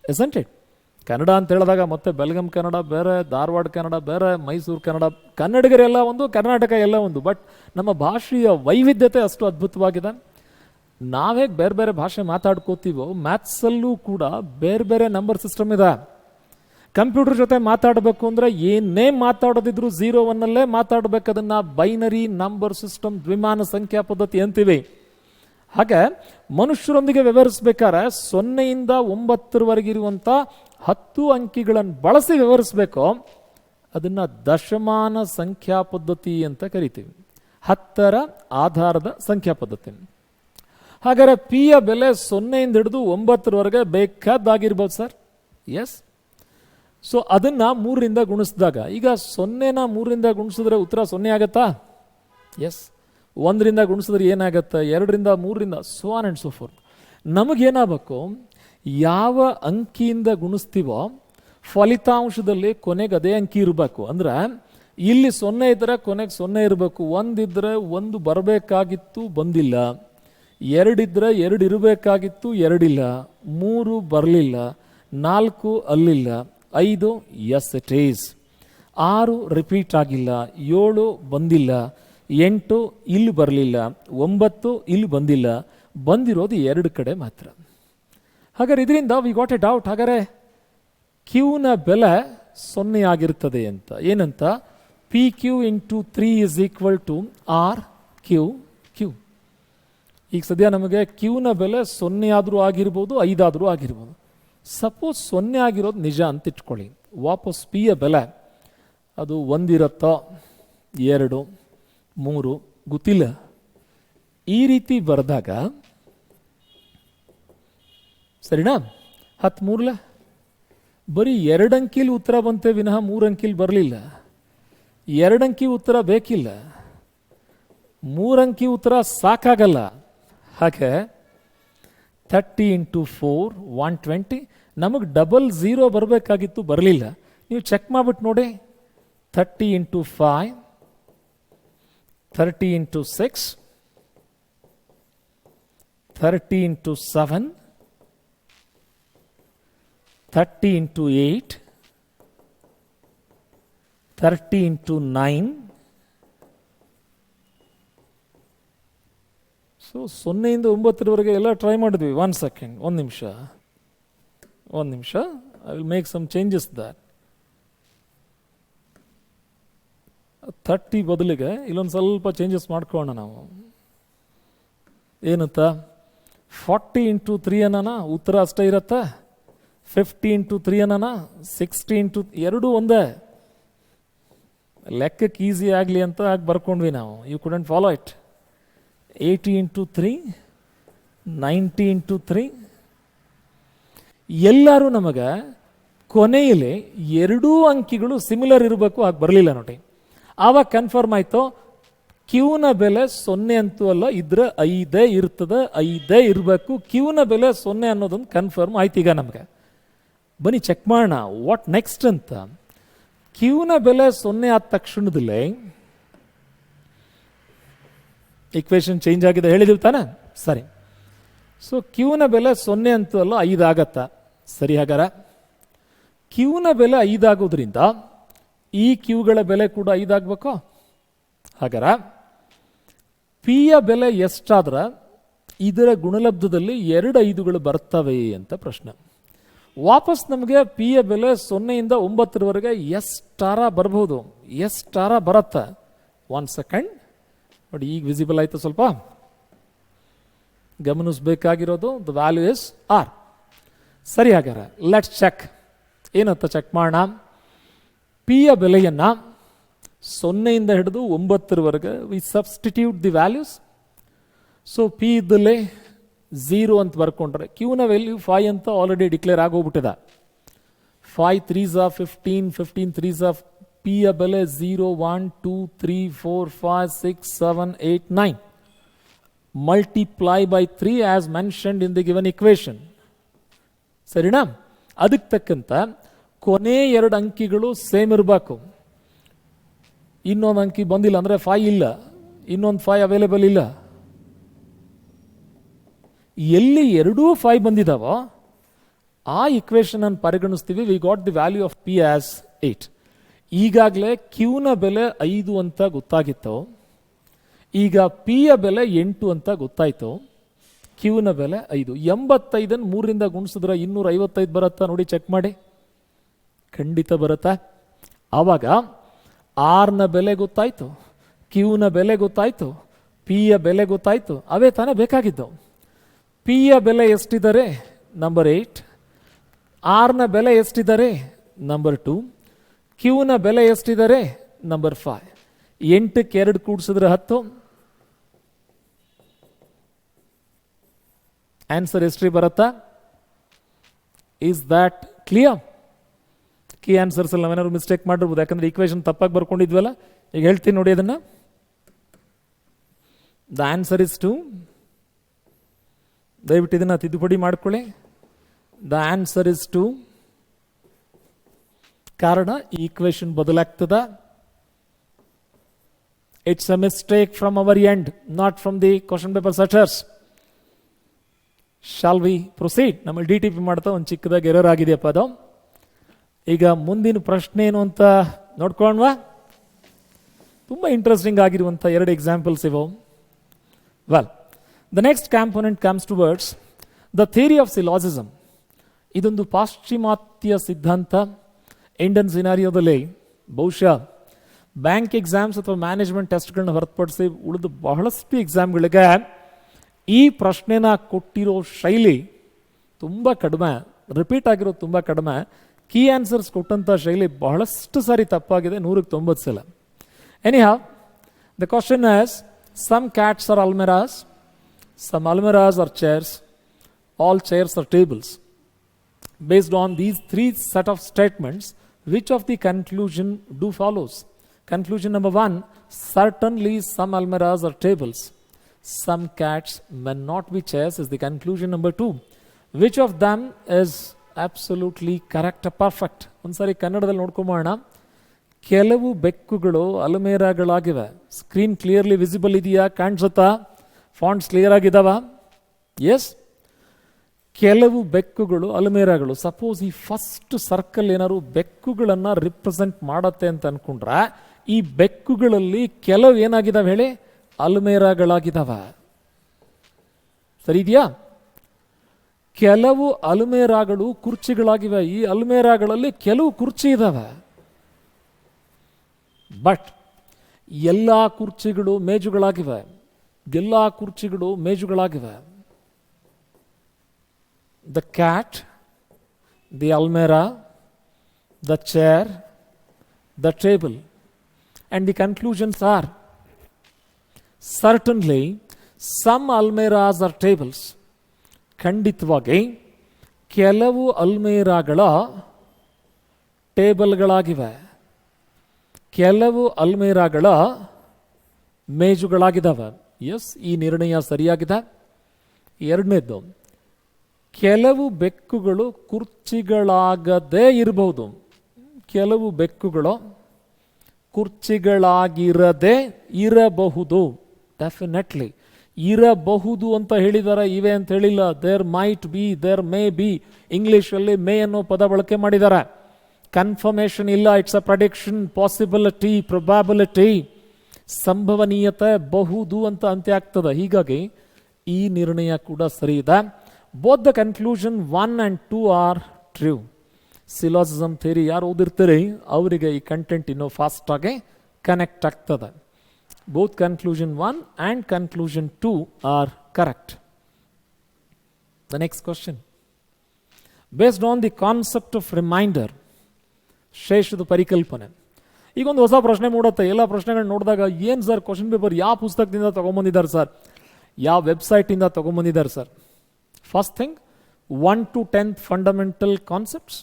isn't it? ಕನ್ನಡ ಅಂತ ಹೇಳಿದಾಗ ಮತ್ತೆ ಬೆಲ್ಗಮ್ ಕನ್ನಡ ಬೇರೆ, ಧಾರವಾಡ ಕನ್ನಡ ಬೇರೆ, ಮೈಸೂರು ಕನ್ನಡ, ಕನ್ನಡಿಗರೆಲ್ಲ ಒಂದು, ಕರ್ನಾಟಕ ಎಲ್ಲ ಒಂದು. ಬಟ್ ನಮ್ಮ ಭಾಷೆಯ ವೈವಿಧ್ಯತೆ ಅಷ್ಟು ಅದ್ಭುತವಾಗಿದೆ. ನಾವೇಗೆ ಬೇರೆ ಬೇರೆ ಭಾಷೆ ಮಾತಾಡ್ಕೋತೀವೋ ಮ್ಯಾಥ್ಸಲ್ಲೂ ಕೂಡ ಬೇರೆ ಬೇರೆ ನಂಬರ್ ಸಿಸ್ಟಮ್ ಇದೆ. ಕಂಪ್ಯೂಟರ್ ಜೊತೆ ಮಾತಾಡಬೇಕು ಅಂದರೆ ಏನೇ ಮಾತಾಡೋದಿದ್ರು 0 1 ಮಾತಾಡಬೇಕು. ಅದನ್ನು ಬೈನರಿ ನಂಬರ್ ಸಿಸ್ಟಮ್, ದ್ವಿಮಾನ ಸಂಖ್ಯಾ ಪದ್ಧತಿ ಅಂತೀವಿ. ಹಾಗೆ ಮನುಷ್ಯರೊಂದಿಗೆ ವ್ಯವಹರಿಸಬೇಕಾದ್ರೆ 0 ಇಂದ 9 ಇರುವಂಥ 10 ಅಂಕಿಗಳನ್ನು ಬಳಸಿ ವ್ಯವಹರಿಸಬೇಕು. ಅದನ್ನು ದಶಮಾನ ಸಂಖ್ಯಾ ಪದ್ಧತಿ ಅಂತ ಕರಿತೀವಿ, 10ರ ಆಧಾರದ ಸಂಖ್ಯಾ ಪದ್ಧತಿ. ಹಾಗಾದರೆ ಪಿಯ ಬೆಲೆ 0 ಇಂದ ಹಿಡಿದು 9 ಬೇಕಾದಾಗಿರ್ಬೋದು ಸರ್. ಎಸ್. ಸೊ ಅದನ್ನು 3ರಿಂದ ಗುಣಿಸಿದಾಗ, ಈಗ 0ನ 3ರಿಂದ ಗುಣಿಸಿದ್ರೆ ಉತ್ತರ 0 ಆಗತ್ತಾ? ಎಸ್. 1ರಿಂದ ಗುಣಿಸಿದ್ರೆ ಏನಾಗತ್ತೆ? 2ರಿಂದ 3ರಿಂದ so on and so forth. ನಮಗೇನಾಗಬೇಕು, ಯಾವ ಅಂಕಿಯಿಂದ ಗುಣಿಸ್ತೀವೋ ಫಲಿತಾಂಶದಲ್ಲಿ ಕೊನೆಗೆ ಅದೇ ಅಂಕಿ ಇರಬೇಕು. ಅಂದರೆ ಇಲ್ಲಿ 0 ಇದ್ದರೆ ಕೊನೆಗೆ 0 ಇರಬೇಕು. 1 ಇದ್ದರೆ 1 ಬರಬೇಕಾಗಿತ್ತು, ಬಂದಿಲ್ಲ. 2 ಇದ್ದರೆ 2 ಇರಬೇಕಾಗಿತ್ತು, 2 ಇಲ್ಲ. 3 ಬರಲಿಲ್ಲ. 4 ಅಲ್ಲಿಲ್ಲ. 5 ಎಸ್ ಇಟ್ ಈಸ್. 6 ರಿಪೀಟ್ ಆಗಿಲ್ಲ. 7 ಬಂದಿಲ್ಲ. 8 ಇಲ್ಲಿ ಬರಲಿಲ್ಲ. 9 ಇಲ್ಲಿ ಬಂದಿಲ್ಲ. ಬಂದಿರೋದು 2 ಕಡೆ ಮಾತ್ರ. ಹಾಗಾದ್ರೆ ಇದರಿಂದ ವಿ ಗಾಟ್ ಎ ಡೌಟ್. ಹಾಗಾದರೆ ಕ್ಯೂನ ಬೆಲೆ 0 ಆಗಿರ್ತದೆ ಅಂತ. ಏನಂತ? P Q into 3 is equal to R Q Q. ಈಗ ಸದ್ಯ ನಮಗೆ ಕ್ಯೂನ ಬೆಲೆ 0 ಆದರೂ ಆಗಿರ್ಬೋದು, 5 ಆದರೂ ಆಗಿರ್ಬೋದು. ಸಪೋಸ್ 0 ಆಗಿರೋದು ನಿಜ ಅಂತ ಇಟ್ಕೊಳ್ಳಿ. ವಾಪಸ್ ಪಿಯ ಬೆಲೆ ಅದು 1 ಇರುತ್ತೋ 2 3 ಗೊತ್ತಿಲ್ಲ. ಈ ರೀತಿ ಬರೆದಾಗ ಸರಿನಾ? 13 ಬರೀ 2 ಅಂಕಿಲಿ ಉತ್ತರ ಬಂತೆ ವಿನಃ 3 ಅಂಕಿಲಿ ಬರಲಿಲ್ಲ. 2 ಅಂಕಿ ಉತ್ತರ ಬೇಕಿಲ್ಲ, 3 ಅಂಕಿ ಉತ್ತರ ಸಾಕಾಗಲ್ಲ. ಹಾಗೆ 30 ಇಂಟು 4 120. ನಮಗೆ ಡಬಲ್ 0 ಬರಬೇಕಾಗಿತ್ತು, ಬರಲಿಲ್ಲ. ನೀವು ಚೆಕ್ ಮಾಡಿಬಿಟ್ಟು ನೋಡಿ. 30 into 5 30 into 6 30 into 7 30 into 8 30 into 9. So 0 ಇಂದ 9 ಎಲ್ಲ ಟ್ರೈ ಮಾಡಿದ್ವಿ. 1 ಸೆಕೆಂಡ್, 1 ನಿಮಿಷ. I will make some changes that. 30 ಬದಲಿಗೆ ಇಲ್ಲೊಂದು ಸ್ವಲ್ಪ ಚೇಂಜಸ್ ಮಾಡ್ಕೊಳ್ಳೋಣ ನಾವು. ಏನಂತ? 40 ಇಂಟು 3 ಅನ್ನೋಣ, ಉತ್ತರ ಅಷ್ಟೇ ಇರತ್ತಾ? 50 ಇಂಟು 3 ಅನ್ನೋಣ, 60 ಇಂಟು 2 ಒಂದೇ. ಲೆಕ್ಕಕ್ಕೆ ಈಸಿ ಆಗಲಿ ಅಂತ ಆಗಿ ಬರ್ಕೊಂಡ್ವಿ ನಾವು. You couldn't follow it. 80 into 3 90 into 3. ಎಲ್ಲರೂ ನಮಗೆ ಕೊನೆಯಲ್ಲಿ 2 ಅಂಕಿಗಳು ಸಿಮಿಲರ್ ಇರಬೇಕು, ಹಾಗೆ ಬರಲಿಲ್ಲ ನೋಡಿ. ಆವಾಗ ಕನ್ಫರ್ಮ್ ಆಯಿತು, ಕ್ಯೂನ ಬೆಲೆ 0 ಅಂತೂ ಅಲ್ಲ, ಇದ್ರೆ 5 ಇರ್ತದೆ, 5 ಇರಬೇಕು. ಕ್ಯೂನ ಬೆಲೆ 0 ಅನ್ನೋದೊಂದು ಕನ್ಫರ್ಮ್ ಆಯ್ತು. ಈಗ ನಮಗೆ ಬನ್ನಿ ಚೆಕ್ ಮಾಡೋಣ ವಾಟ್ ನೆಕ್ಸ್ಟ್ ಅಂತ. ಕ್ಯೂನ ಬೆಲೆ 0 ಆದ ತಕ್ಷಣದಲ್ಲೇ ಈಕ್ವೇಷನ್ ಚೇಂಜ್ ಆಗಿದೆ ಹೇಳಿದೀವಿ ತಾನೆ? ಸರಿ. ಸೊ ಕ್ಯೂನ ಬೆಲೆ 0 ಅಂತೂ ಅಲ್ಲ, 5 ಆಗತ್ತಾ? ಸರಿ. ಹಾಗಾರೆ ಕ್ಯೂನ ಬೆಲೆ 5 ಆಗೋದ್ರಿಂದ ಈ ಕ್ಯೂಗಳ ಬೆಲೆ ಕೂಡ 5 ಆಗಬೇಕು. ಹಾಗಾರೆ ಪಿಯ ಬೆಲೆ ಎಷ್ಟಾದ್ರೆ ಇದರ ಗುಣಲಬ್ಧದಲ್ಲಿ 2 5ಗಳು ಬರ್ತವೆ ಅಂತ ಪ್ರಶ್ನೆ. ವಾಪಸ್ ನಮಗೆ ಪಿಯ ಬೆಲೆ 0 ಇಂದ 9 ಎಷ್ಟಾರ ಬರಬಹುದು, ಎಷ್ಟಾರ ಬರುತ್ತೆ. 1 ಸೆಕೆಂಡ್ ನೋಡಿ, ಈಗ ವಿಸಿಬಲ್ ಆಯ್ತು. ಸ್ವಲ್ಪ ಗಮನಿಸಬೇಕಾಗಿರೋದು ದ ವ್ಯಾಲ್ಯೂ ಇಸ್ ಆರ್. ಸರಿ. ಹಾಗಾರೆ ಲೆಟ್ಸ್ ಚೆಕ್. ಏನಂತ ಚೆಕ್ ಮಾಡೋಣ? ಪಿಯ ಬೆಲೆಯನ್ನು 0 ಇಂದ ಹಿಡಿದು 9 we substitute the values. So P ಇದ್ದಲ್ಲೇ 0 ಅಂತ ಬರ್ಕೊಂಡ್ರೆ ಕ್ಯೂನ ವ್ಯಾಲ್ಯೂ 5 ಅಂತ ಆಲ್ರೆಡಿ ಡಿಕ್ಲೇರ್ ಆಗೋಗ್ಬಿಟ್ಟಿದೆ. 5 3s are 15, 15 3s are ಪಿಯ ಬೆಲೆ 0 1 2 3 4 5 6 7 8 9. Multiply by 3 as mentioned in the given equation. ಸರಿನಾ? ಅದಕ್ಕೆ ತಕ್ಕಂತ ಕೊನೆ 2 ಅಂಕಿಗಳು ಸೇಮ್ ಇರಬೇಕು. ಇನ್ನೊಂದು ಅಂಕಿ ಬಂದಿಲ್ಲ ಅಂದರೆ 5 ಇಲ್ಲ, ಇನ್ನೊಂದು 5 ಅವೈಲೇಬಲ್ ಇಲ್ಲ. ಎಲ್ಲಿ 2 5 ಬಂದಿದ್ದಾವೋ ಆ ಇಕ್ವೇಶನ್ ಅನ್ನು ಪರಿಗಣಿಸ್ತೀವಿ. We got the value of P as 8. ಈಗಾಗಲೇ ಕ್ಯೂನ ಬೆಲೆ 5 ಅಂತ ಗೊತ್ತಾಗಿತ್ತು. ಈಗ ಪಿಯ ಬೆಲೆ 8 ಅಂತ ಗೊತ್ತಾಯಿತು. ಕ್ಯೂನ ಬೆಲೆ 5. 85 3ರಿಂದ ಗುಣಿಸಿದ್ರೆ 255 ಬರುತ್ತಾ ನೋಡಿ, ಚೆಕ್ ಮಾಡಿ. ಖಂಡಿತ ಬರುತ್ತಾ? ಆವಾಗ ಆರ್ನ ಬೆಲೆ ಗೊತ್ತಾಯ್ತು, ಕ್ಯೂನ ಬೆಲೆ ಗೊತ್ತಾಯ್ತು, ಪಿಯ ಬೆಲೆ ಗೊತ್ತಾಯ್ತು. ಅವೇ ತಾನೇ ಬೇಕಾಗಿದ್ದು. ಪಿಯ ಬೆಲೆ ಎಷ್ಟಿದ್ದಾರೆ? ನಂಬರ್ 8. ಆರ್ನ ಬೆಲೆ ಎಷ್ಟಿದ್ದಾರೆ? ನಂಬರ್ 2. ಕ್ಯೂನ ಬೆಲೆ ಎಷ್ಟಿದ್ದಾರೆ? ನಂಬರ್ 5. 8ಕ್ಕೆ 2 ಕೂಡಿಸಿದ್ರೆ 10. ಆನ್ಸರ್ ಎಷ್ಟ್ರಿ ಬರುತ್ತಾ? Is that clear? Key answers ಅಲ್ಲಿ ನಾವೇನಾದ್ರು ಮಿಸ್ಟೇಕ್ ಮಾಡಿರ್ಬೋದು, ಯಾಕಂದ್ರೆ ಈಕ್ವೇಷನ್ ತಪ್ಪಾಗಿ ಬರ್ಕೊಂಡಿದ್ವಲ್ಲ. ಈಗ ಹೇಳ್ತೀನಿ ನೋಡಿ ಅದನ್ನ. The answer is 2. ದಯವಿಟ್ಟು ಇದನ್ನ ತಿದ್ದುಪಡಿ ಮಾಡ್ಕೊಳ್ಳಿ. The answer is 2. ಕಾರಣ ಈ ಈಕ್ವೇಷನ್ ಬದಲಾಗ್ತದ. It's a mistake from our end, not from the question paper setters. Shall we proceed? ನಮ್ಮಲ್ಲಿ DTP ಮಾಡ್ತಾ ಒಂದು ಚಿಕ್ಕದಾಗಿ ಎರರ್ ಆಗಿದೆಯಪ್ಪ ಅದು. ಈಗ ಮುಂದಿನ ಪ್ರಶ್ನೆ ಏನು ಅಂತ ನೋಡ್ಕೊಂಡ್ವಾ? ತುಂಬ ಇಂಟ್ರೆಸ್ಟಿಂಗ್ ಆಗಿರುವಂಥ 2 ಎಕ್ಸಾಂಪಲ್ಸ್ ಇವು. Well, the next component comes towards the theory of syllogism. ಇದೊಂದು ಪಾಶ್ಚಿಮಾತ್ಯ ಸಿದ್ಧಾಂತ. ಇಂಡಿಯನ್ ಸಿನಾರಿಯೋದಲ್ಲಿ ಬಹುಶಃ ಬ್ಯಾಂಕ್ ಎಕ್ಸಾಮ್ಸ್ ಅಥವಾ ಮ್ಯಾನೇಜ್ಮೆಂಟ್ ಟೆಸ್ಟ್ಗಳನ್ನ ಹೊರತುಪಡಿಸಿ ಉಳಿದ ಬಹಳಷ್ಟು ಎಕ್ಸಾಮ್ಗಳಿಗೆ ಈ ಪ್ರಶ್ನೆನ ಕೊಟ್ಟಿರೋ ಶೈಲಿ ತುಂಬ ಕಡಿಮೆ, ರಿಪೀಟ್ ಆಗಿರೋದು ತುಂಬ ಕಡಿಮೆ. ಕೀ ಆನ್ಸರ್ಸ್ ಕೊಟ್ಟಂಥ ಶೈಲಿ ಬಹಳಷ್ಟು ಸಾರಿ ತಪ್ಪಾಗಿದೆ, 100ಕ್ಕೆ 90 ಸಲ. Anyhow, the question is, some cats are almirahs, some almirahs are chairs, all chairs are tables. Based on these 3 set of statements, which of the conclusion do follows? Conclusion number 1, certainly some almirahs are tables. Some cats may not be chairs is the conclusion number 2. Which of them is absolutely correct or perfect? ಒಂದ್ಸಾರಿ ಕನ್ನಡದಲ್ಲಿ ನೋಡ್ಕೊಂಬೋಣ. ಕೆಲವು ಬೆಕ್ಕುಗಳು ಅಲ್ಮೇರಾಗಳಾಗಿವೆ. Screen clearly visible ಇದೆಯಾ? ಕಾಣಿಸುತ್ತಾ? Fonts clear ಆಗಿದಾವ? S. ಕೆಲವು ಬೆಕ್ಕುಗಳು ಅಲ್ಮೇರಾಗಳು. Suppose ಈ first circle ಏನಾದ್ರು ಬೆಕ್ಕುಗಳನ್ನು represent ಮಾಡತ್ತೆ ಅಂತ ಅನ್ಕೊಂಡ್ರೆ, ಈ ಬೆಕ್ಕುಗಳಲ್ಲಿ ಕೆಲವು ಏನಾಗಿದಾವೆ ಹೇಳಿ? ಅಲ್ಮೇರಾಗಳಾಗಿದಾವ. ಸರಿ ಇದೆಯಾ? ಕೆಲವು ಅಲ್ಮೇರಾಗಳು ಕುರ್ಚಿಗಳಾಗಿವೆ. ಈ ಅಲ್ಮೇರಾಗಳಲ್ಲಿ ಕೆಲವು ಕುರ್ಚಿ ಇದಾವೆ. ಬಟ್ ಎಲ್ಲ ಕುರ್ಚಿಗಳು ಮೇಜುಗಳಾಗಿವೆ. ಎಲ್ಲ ಕುರ್ಚಿಗಳು ಮೇಜುಗಳಾಗಿವೆ. The cat, the almirah, the chair, the table. And the conclusions are, certainly some almirahs are tables. ಖಂಡಿತವಾಗಿ ಕೆಲವು ಅಲ್ಮೇರಾಗಳ ಟೇಬಲ್ಗಳಾಗಿವೆ, ಕೆಲವು ಅಲ್ಮೇರಾಗಳ ಮೇಜುಗಳಾಗಿದ್ದಾವೆ. ಎಸ್, ಈ ನಿರ್ಣಯ ಸರಿಯಾಗಿದೆ. ಎರಡನೇದು, ಕೆಲವು ಬೆಕ್ಕುಗಳು ಕುರ್ಚಿಗಳಾಗದೇ ಇರಬಹುದು. ಕೆಲವು ಬೆಕ್ಕುಗಳು ಕುರ್ಚಿಗಳಾಗಿರದೇ ಇರಬಹುದು. ಡೆಫಿನೆಟ್ಲಿ ಇರಬಹುದು ಅಂತ ಹೇಳಿದಾರ, ಇವೆ ಅಂತ ಹೇಳಿಲ್ಲ. There might be, there may be. ಇಂಗ್ಲಿಷಲ್ಲಿ ಮೇ ಅನ್ನೋ ಪದ ಬಳಕೆ ಮಾಡಿದ್ದಾರೆ. ಕನ್ಫರ್ಮೇಷನ್ ಇಲ್ಲ. It's a prediction, possibility, probability. ಸಂಭವನೀಯತೆ ಬಹುದು ಅಂತ ಅಂತ್ಯ ಆಗ್ತದೆ. ಹೀಗಾಗಿ ಈ ನಿರ್ಣಯ ಕೂಡ ಸರಿ ಇದೆ. Both the conclusion 1 and 2 are true. ಸಿಲಾಜಿಸಮ್ theory ಯಾರು ಓದಿರ್ತೀರಿ ಅವರಿಗೆ ಈ ಕಂಟೆಂಟ್ ಇನ್ನೂ ಫಾಸ್ಟ್ ಆಗಿ ಕನೆಕ್ಟ್ ಆಗ್ತದೆ. Both conclusion 1 and conclusion 2 are correct. The next question. Based on the concept of reminder, ಶೇಷದ ಪರಿಕಲ್ಪನೆ. ಈಗೊಂದು ಹೊಸ ಪ್ರಶ್ನೆ ಮೂಡುತ್ತೆ. ಎಲ್ಲ ಪ್ರಶ್ನೆಗಳನ್ನ ನೋಡಿದಾಗ, ಏನು ಸರ್ ಕ್ವಶನ್ ಪೇಪರ್ ಯಾವ ಪುಸ್ತಕದಿಂದ ತೊಗೊಂಬಂದಿದ್ದಾರೆ ಸರ್, ಯಾವ ವೆಬ್ಸೈಟಿಂದ ತೊಗೊಂಬಂದಿದ್ದಾರೆ sir? First thing, 1 to 10th fundamental concepts.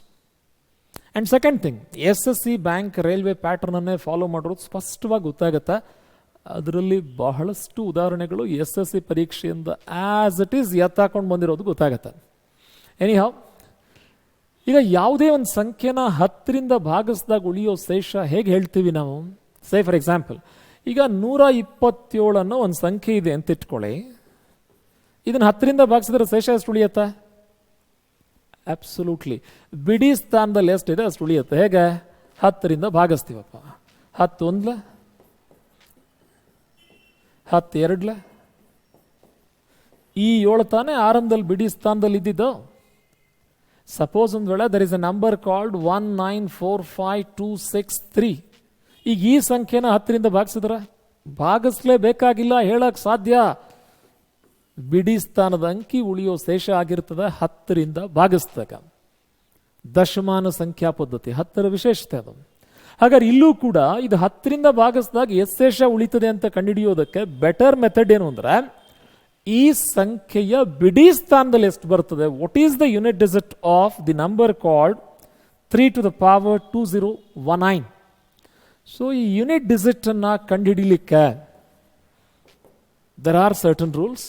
And second thing, SSC bank railway pattern ಅನ್ನೇ ಫಾಲೋ ಮಾಡೋದು ಸ್ಪಷ್ಟವಾಗಿ ಗೊತ್ತಾಗುತ್ತೆ. ಅದರಲ್ಲಿ ಬಹಳಷ್ಟು ಉದಾಹರಣೆಗಳು SSC ಪರೀಕ್ಷೆಯಿಂದ ಆಸ್ ಇಟ್ ಈಸ್ ಎತ್ತಾಕೊಂಡು ಬಂದಿರೋದು ಗೊತ್ತಾಗುತ್ತೆ. ಎನಿಹೌ, ಈಗ ಯಾವುದೇ ಒಂದು ಸಂಖ್ಯೆನ 10ರಿಂದ ಭಾಗಿಸಿದಾಗ ಉಳಿಯೋ ಶೇಷ ಹೇಗೆ ಹೇಳ್ತೀವಿ ನಾವು? ಸೇ ಫಾರ್ ಎಕ್ಸಾಂಪಲ್, ಈಗ 127 ಅನ್ನೋ ಒಂದು ಸಂಖ್ಯೆ ಇದೆ ಅಂತ ಇಟ್ಕೊಳ್ಳಿ. ಇದನ್ನು 10ರಿಂದ ಭಾಗಿಸಿದ್ರೆ ಶೇಷ ಎಷ್ಟು ಉಳಿಯುತ್ತೆ? ಅಬ್ಸಲ್ಯೂಟ್ಲಿ ಬಿಡಿ ಸ್ಥಾನದಲ್ಲಿ ಎಷ್ಟಿದೆ ಅಷ್ಟು ಉಳಿಯುತ್ತೆ. ಹೇಗೆ? 10ರಿಂದ ಭಾಗಿಸ್ತೀವಪ್ಪ. 10 1, 10 2, ಈ 7 ತಾನೇ ಆರಂಭದಲ್ಲಿ ಬಿಡಿ ಸ್ಥಾನದಲ್ಲಿ ಇದ್ದಿದ್ದು. ಸಪೋಸ್ ಒಂದು ವೇಳೆ there is a number called 1945263. ಈಗ ಈ ಸಂಖ್ಯೆನ 10ರಿಂದ ಭಾಗಿಸಿದ್ರೆ ಭಾಗಿಸ್ಲೇಬೇಕಾಗಿಲ್ಲ, ಹೇಳಕ್ ಸಾಧ್ಯ. ಬಿಡಿ ಸ್ಥಾನದ ಅಂಕಿ ಉಳಿಯೋ ಶೇಷ ಆಗಿರ್ತದೆ 10ರಿಂದ ಭಾಗಿಸಿದಾಗ. ದಶಮಾನ ಸಂಖ್ಯಾ ಪದ್ಧತಿ 10ರ ವಿಶೇಷತೆ ಅದು. ಹಾಗಾದ್ರೆ ಇಲ್ಲೂ ಕೂಡ ಇದು 10ರಿಂದ ಭಾಗಿಸಿದಾಗ ಎಷ್ಟು ಶೇಷ ಉಳಿತದೆ ಅಂತ ಕಂಡುಹಿಡಿಯೋದಕ್ಕೆ ಬೆಟರ್ ಮೆಥಡ್ ಏನು ಅಂದ್ರೆ, ಈ ಸಂಖ್ಯೆಯ ಬಿಡಿ ಸ್ಥಾನದಲ್ಲಿ ಎಷ್ಟು ಬರ್ತದೆ, what is the unit digit of the number called 3⁻2019. So ಈ ಯೂನಿಟ್ ಡಿಜಿಟ್ ಅನ್ನ ಕಂಡುಹಿಡಿಲಿಕ್ಕೆ there are certain rules.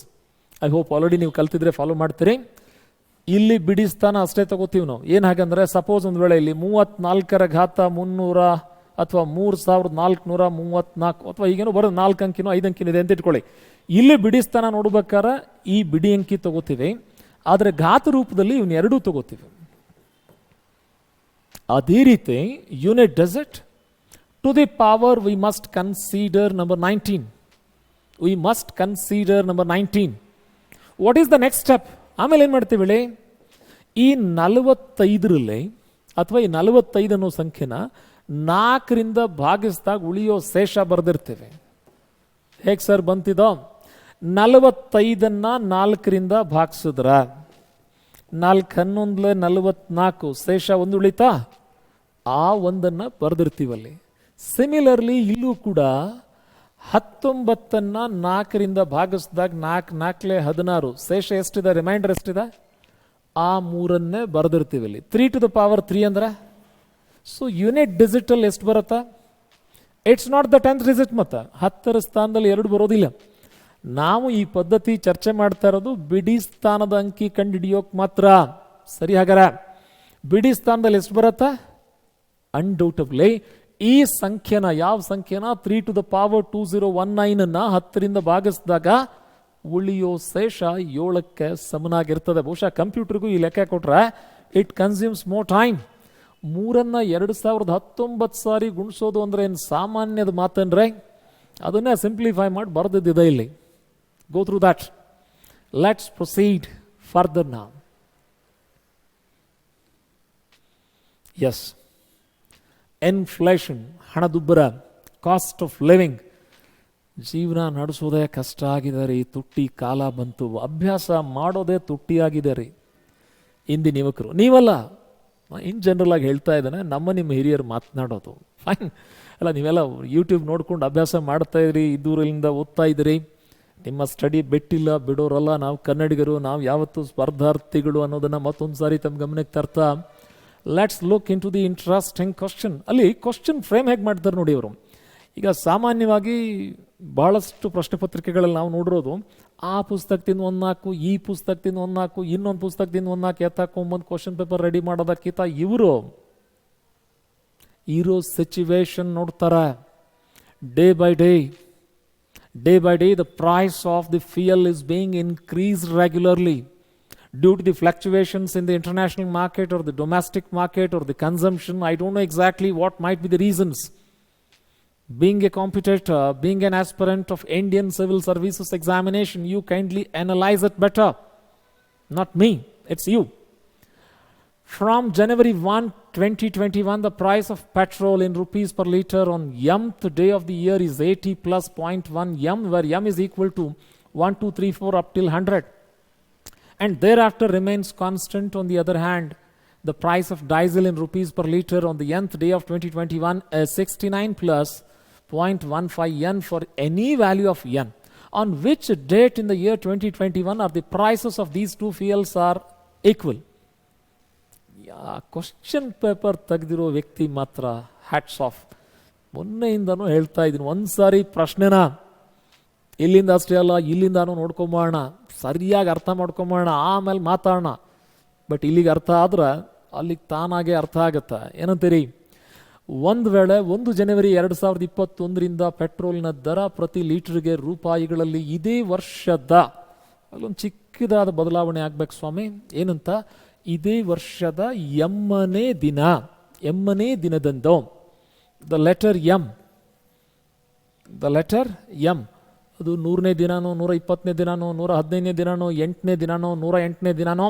I hope already ನೀವು ಕಲ್ತಿದ್ರೆ ಫಾಲೋ ಮಾಡ್ತೀರಿ. ಇಲ್ಲಿ ಬಿಡಿ ಸ್ಥಾನ ಅಷ್ಟೇ ತಗೋತೀವಿ ನಾವು. ಏನು ಹಾಗಂದ್ರೆ, ಸಪೋಸ್ ಒಂದು ವೇಳೆ ಇಲ್ಲಿ 34ರ ಘಾತ 300 ಅಥವಾ 3434 ಅಥವಾ ಈಗೇನೋ ಬರೋದು 4 ಅಂಕಿನೋ 5 ಅಂಕಿನೋ ಇದೆ ಅಂತ ಇಟ್ಕೊಳ್ಳಿ. ಇಲ್ಲಿ ಬಿಡಿ ಸ್ಥಾನ ನೋಡ್ಬೇಕಾದ್ರೆ ಈ ಬಿಡಿ ಅಂಕಿ ತಗೋತೀವಿ, ಆದರೆ ಘಾತ ರೂಪದಲ್ಲಿ ಇವನ್ ಎರಡೂ ತಗೋತೀವಿ. ಅದೇ ರೀತಿ unit digit to the power we must consider number 19. We must consider number 19. What is the next step? ಆಮೇಲೆ ಏನು ಮಾಡ್ತೀವಿ ಹೇಳಿ, ಈ 45ರಲ್ಲಿ ಅಥವಾ ಈ 45 ಅನ್ನೋ ಸಂಖ್ಯೆನ 4ರಿಂದ ಭಾಗಿಸಿದಾಗ ಉಳಿಯೋ ಶೇಷ ಬರೆದಿರ್ತೇವೆ. ಹೇಗೆ ಸರ್ ಬಂತಿದೋ, 45ನ್ನ 4ರಿಂದ ಭಾಗಿಸಿದ್ರ 4×11 44, ಶೇಷ 1 ಉಳಿತಾ, ಆ ಒಂದನ್ನು ಬರೆದಿರ್ತೀವಲ್ಲಿ. ಸಿಮಿಲರ್ಲಿ ಇಲ್ಲೂ ಕೂಡ 19ನ್ನ 4ರಿಂದ ಭಾಗಿಸಿದಾಗ 4 4 16, ಶೇಷ ಎಷ್ಟಿದೆ, ರಿಮೈಂಡರ್ ಎಷ್ಟಿದೆ, ಆ 3ಅನ್ನೇ ಬರೆದಿರ್ತೀವಿ ಇಲ್ಲಿ. 3⁻3 ಅಂದ್ರೆ ಸೊ ಯೂನಿಟ್ ಡಿಜಿಟಲ್ ಎಷ್ಟು ಬರುತ್ತಾ, it's not the 10th digit. ಮತ್ತು 10ರ ಸ್ಥಾನದಲ್ಲಿ 2 ಬರೋದಿಲ್ಲ. ನಾವು ಈ ಪದ್ಧತಿ ಚರ್ಚೆ ಮಾಡ್ತಾ ಇರೋದು ಬಿಡಿ ಸ್ಥಾನದ ಅಂಕಿ ಕಂಡುಹಿಡಿಯೋಕೆ ಮಾತ್ರ. ಸರಿ, ಹಾಗಾರೆ ಬಿಡಿ ಸ್ಥಾನದಲ್ಲಿ ಎಷ್ಟು ಬರುತ್ತಾ, ಅನ್ಡೌಟಬ್ಲಿ ಈ ಸಂಖ್ಯೆನ, ಯಾವ ಸಂಖ್ಯೆನ 3⁻2019 ಅನ್ನ 10ರಿಂದ ಭಾಗಿಸಿದಾಗ ಉಳಿಯೋ ಶೇಷ 7ಕ್ಕೆ ಸಮನಾಗಿರ್ತದೆ. ಬಹುಶಃ ಕಂಪ್ಯೂಟರ್ಗೂ ಈ ಲೆಕ್ಕ ಕೊಟ್ರೆ ಇಟ್ ಕನ್ಸ್ಯೂಮ್ಸ್ ಮೋರ್ ಟೈಮ್. 3ನ್ನ 2019 ಸಾರಿ ಗುಣಿಸೋದು ಅಂದ್ರೆ ಏನು ಸಾಮಾನ್ಯದ ಮಾತನ್ರೆ, ಅದನ್ನೇ ಸಿಂಪ್ಲಿಫೈ ಮಾಡಿ ಬರೆದಿದ್ದಿದೆ ಇಲ್ಲಿ. Go through that. Let's proceed further now. Yes, inflation, ಹಣದುಬ್ಬರ, ಕಾಸ್ಟ್ ಆಫ್ ಲಿವಿಂಗ್, ಜೀವನ ನಡೆಸೋದೇ ಕಷ್ಟ ಆಗಿದೆ ರೀ. ತುಟ್ಟಿ ಕಾಲ ಬಂತು, ಅಭ್ಯಾಸ ಮಾಡೋದೇ ತುಟ್ಟಿಯಾಗಿದೆ ರೀ ಇಂದಿನ ಯುವಕರು. ನೀವಲ್ಲ, ಇನ್ ಜನರಲ್ ಆಗಿ ಹೇಳ್ತಾ ಇದ್ದಾನೆ, ನಿಮ್ಮ ಹಿರಿಯರು ಮಾತನಾಡೋದು. ಫೈನ್ ಅಲ್ಲ, ನೀವೆಲ್ಲ ಯೂಟ್ಯೂಬ್ ನೋಡ್ಕೊಂಡು ಅಭ್ಯಾಸ ಮಾಡ್ತಾ ಇದ್ರಿ, ಇದ್ದೂರಿಂದ ಓದ್ತಾ ಇದ್ರಿ, ನಿಮ್ಮ ಸ್ಟಡಿ ಬೆಟ್ಟಿಲ್ಲ, ಬಿಡೋರಲ್ಲ. ನಾವು ಕನ್ನಡಿಗರು, ನಾವು ಯಾವತ್ತೂ ಸ್ಪರ್ಧಾರ್ಥಿಗಳು ಅನ್ನೋದನ್ನು ಮತ್ತೊಂದು ಸಾರಿ ತಮ್ಮ ಗಮನಕ್ಕೆ ತರ್ತಾ, let's look into the interesting question. ಅಲ್ಲಿ ಕ್ವಶನ್ ಫ್ರೇಮ್ ಹೇಗೆ ಮಾಡ್ತಾರೆ ನೋಡಿ ಅವರು. ಈಗ ಸಾಮಾನ್ಯವಾಗಿ ಭಾಳಷ್ಟು ಪ್ರಶ್ನೆ ಪತ್ರಿಕೆಗಳಲ್ಲಿ ನಾವು ನೋಡಿರೋದು, ಆ ಪುಸ್ತಕದಿಂದ 14, ಈ ಪುಸ್ತಕದಿಂದ 14, ಇನ್ನೊಂದು ಪುಸ್ತಕದಿಂದ 14 ಎತ್ತಾಕೊಂಬಂದು ಕ್ವಶನ್ ಪೇಪರ್ ರೆಡಿ ಮಾಡೋದಕ್ಕಿಂತ ಇವರು ಇರೋ ಸಿಚುವೇಶನ್ ನೋಡ್ತಾರೆ. Day by day the price of the fuel is being increased regularly due to the fluctuations in the international market or the domestic market or the consumption. I don't know exactly what might be the reasons. Being a competitor, being an aspirant of Indian Civil Services examination, you kindly analyze it better. Not me, it's you. From January 1, 2021, the price of petrol in rupees per litre on mth day of the year is 80 plus 0.1 m, where m is equal to 1, 2, 3, 4 up till 100. And thereafter remains constant. On the other hand, the price of diesel in rupees per litre on the nth day of 2021 is 69 plus 0.15 yen for any value of yen. On which date in the year 2021 are the prices of these two fuels are equal? Question paper ತೆಗೆದಿರೋ ವ್ಯಕ್ತಿ ಮಾತ್ರ hats off. ಮೊನ್ನೆಯಿಂದನೂ ಹೇಳ್ತಾ ಇದ್ದೀನಿ, ಒಂದು ಸಾರಿ ಪ್ರಶ್ನೆನ ಇಲ್ಲಿಂದ ಅಷ್ಟೇ ಅಲ್ಲ ಇಲ್ಲಿಂದಾನು ನೋಡ್ಕೊಂಬೋಣ, ಸರಿಯಾಗಿ ಅರ್ಥ ಮಾಡ್ಕೊಂಬೋಣ, ಆಮೇಲೆ ಮಾತಾಡೋಣ. ಬಟ್ ಇಲ್ಲಿಗೆ ಅರ್ಥ ಆದ್ರೆ ಅಲ್ಲಿಗೆ ತಾನಾಗೆ ಅರ್ಥ ಆಗತ್ತೆ. ಏನಂತೀರಿ? ಒಂದು ವೇಳೆ 1 ಜನವರಿ 2021ರಿಂದ ಪೆಟ್ರೋಲ್ನ ದರ ಪ್ರತಿ ಲೀಟರ್ಗೆ ರೂಪಾಯಿಗಳಲ್ಲಿ ಇದೇ ವರ್ಷದ ಅಲ್ಲೊಂದು ಚಿಕ್ಕದಾದ ಬದಲಾವಣೆ ಆಗ್ಬೇಕು ಸ್ವಾಮಿ. ಏನಂತ? ಇದೇ ವರ್ಷದ ಎಮ್ಮನೇ ದಿನದಂದು ದ ಲೆಟರ್ ಎಂ ಅದು 100ನೇ ದಿನಾನೋ 120ನೇ ದಿನಾನೋ 115ನೇ ದಿನಾನೋ 8ನೇ ದಿನಾನೋ 108ನೇ ದಿನಾನೋ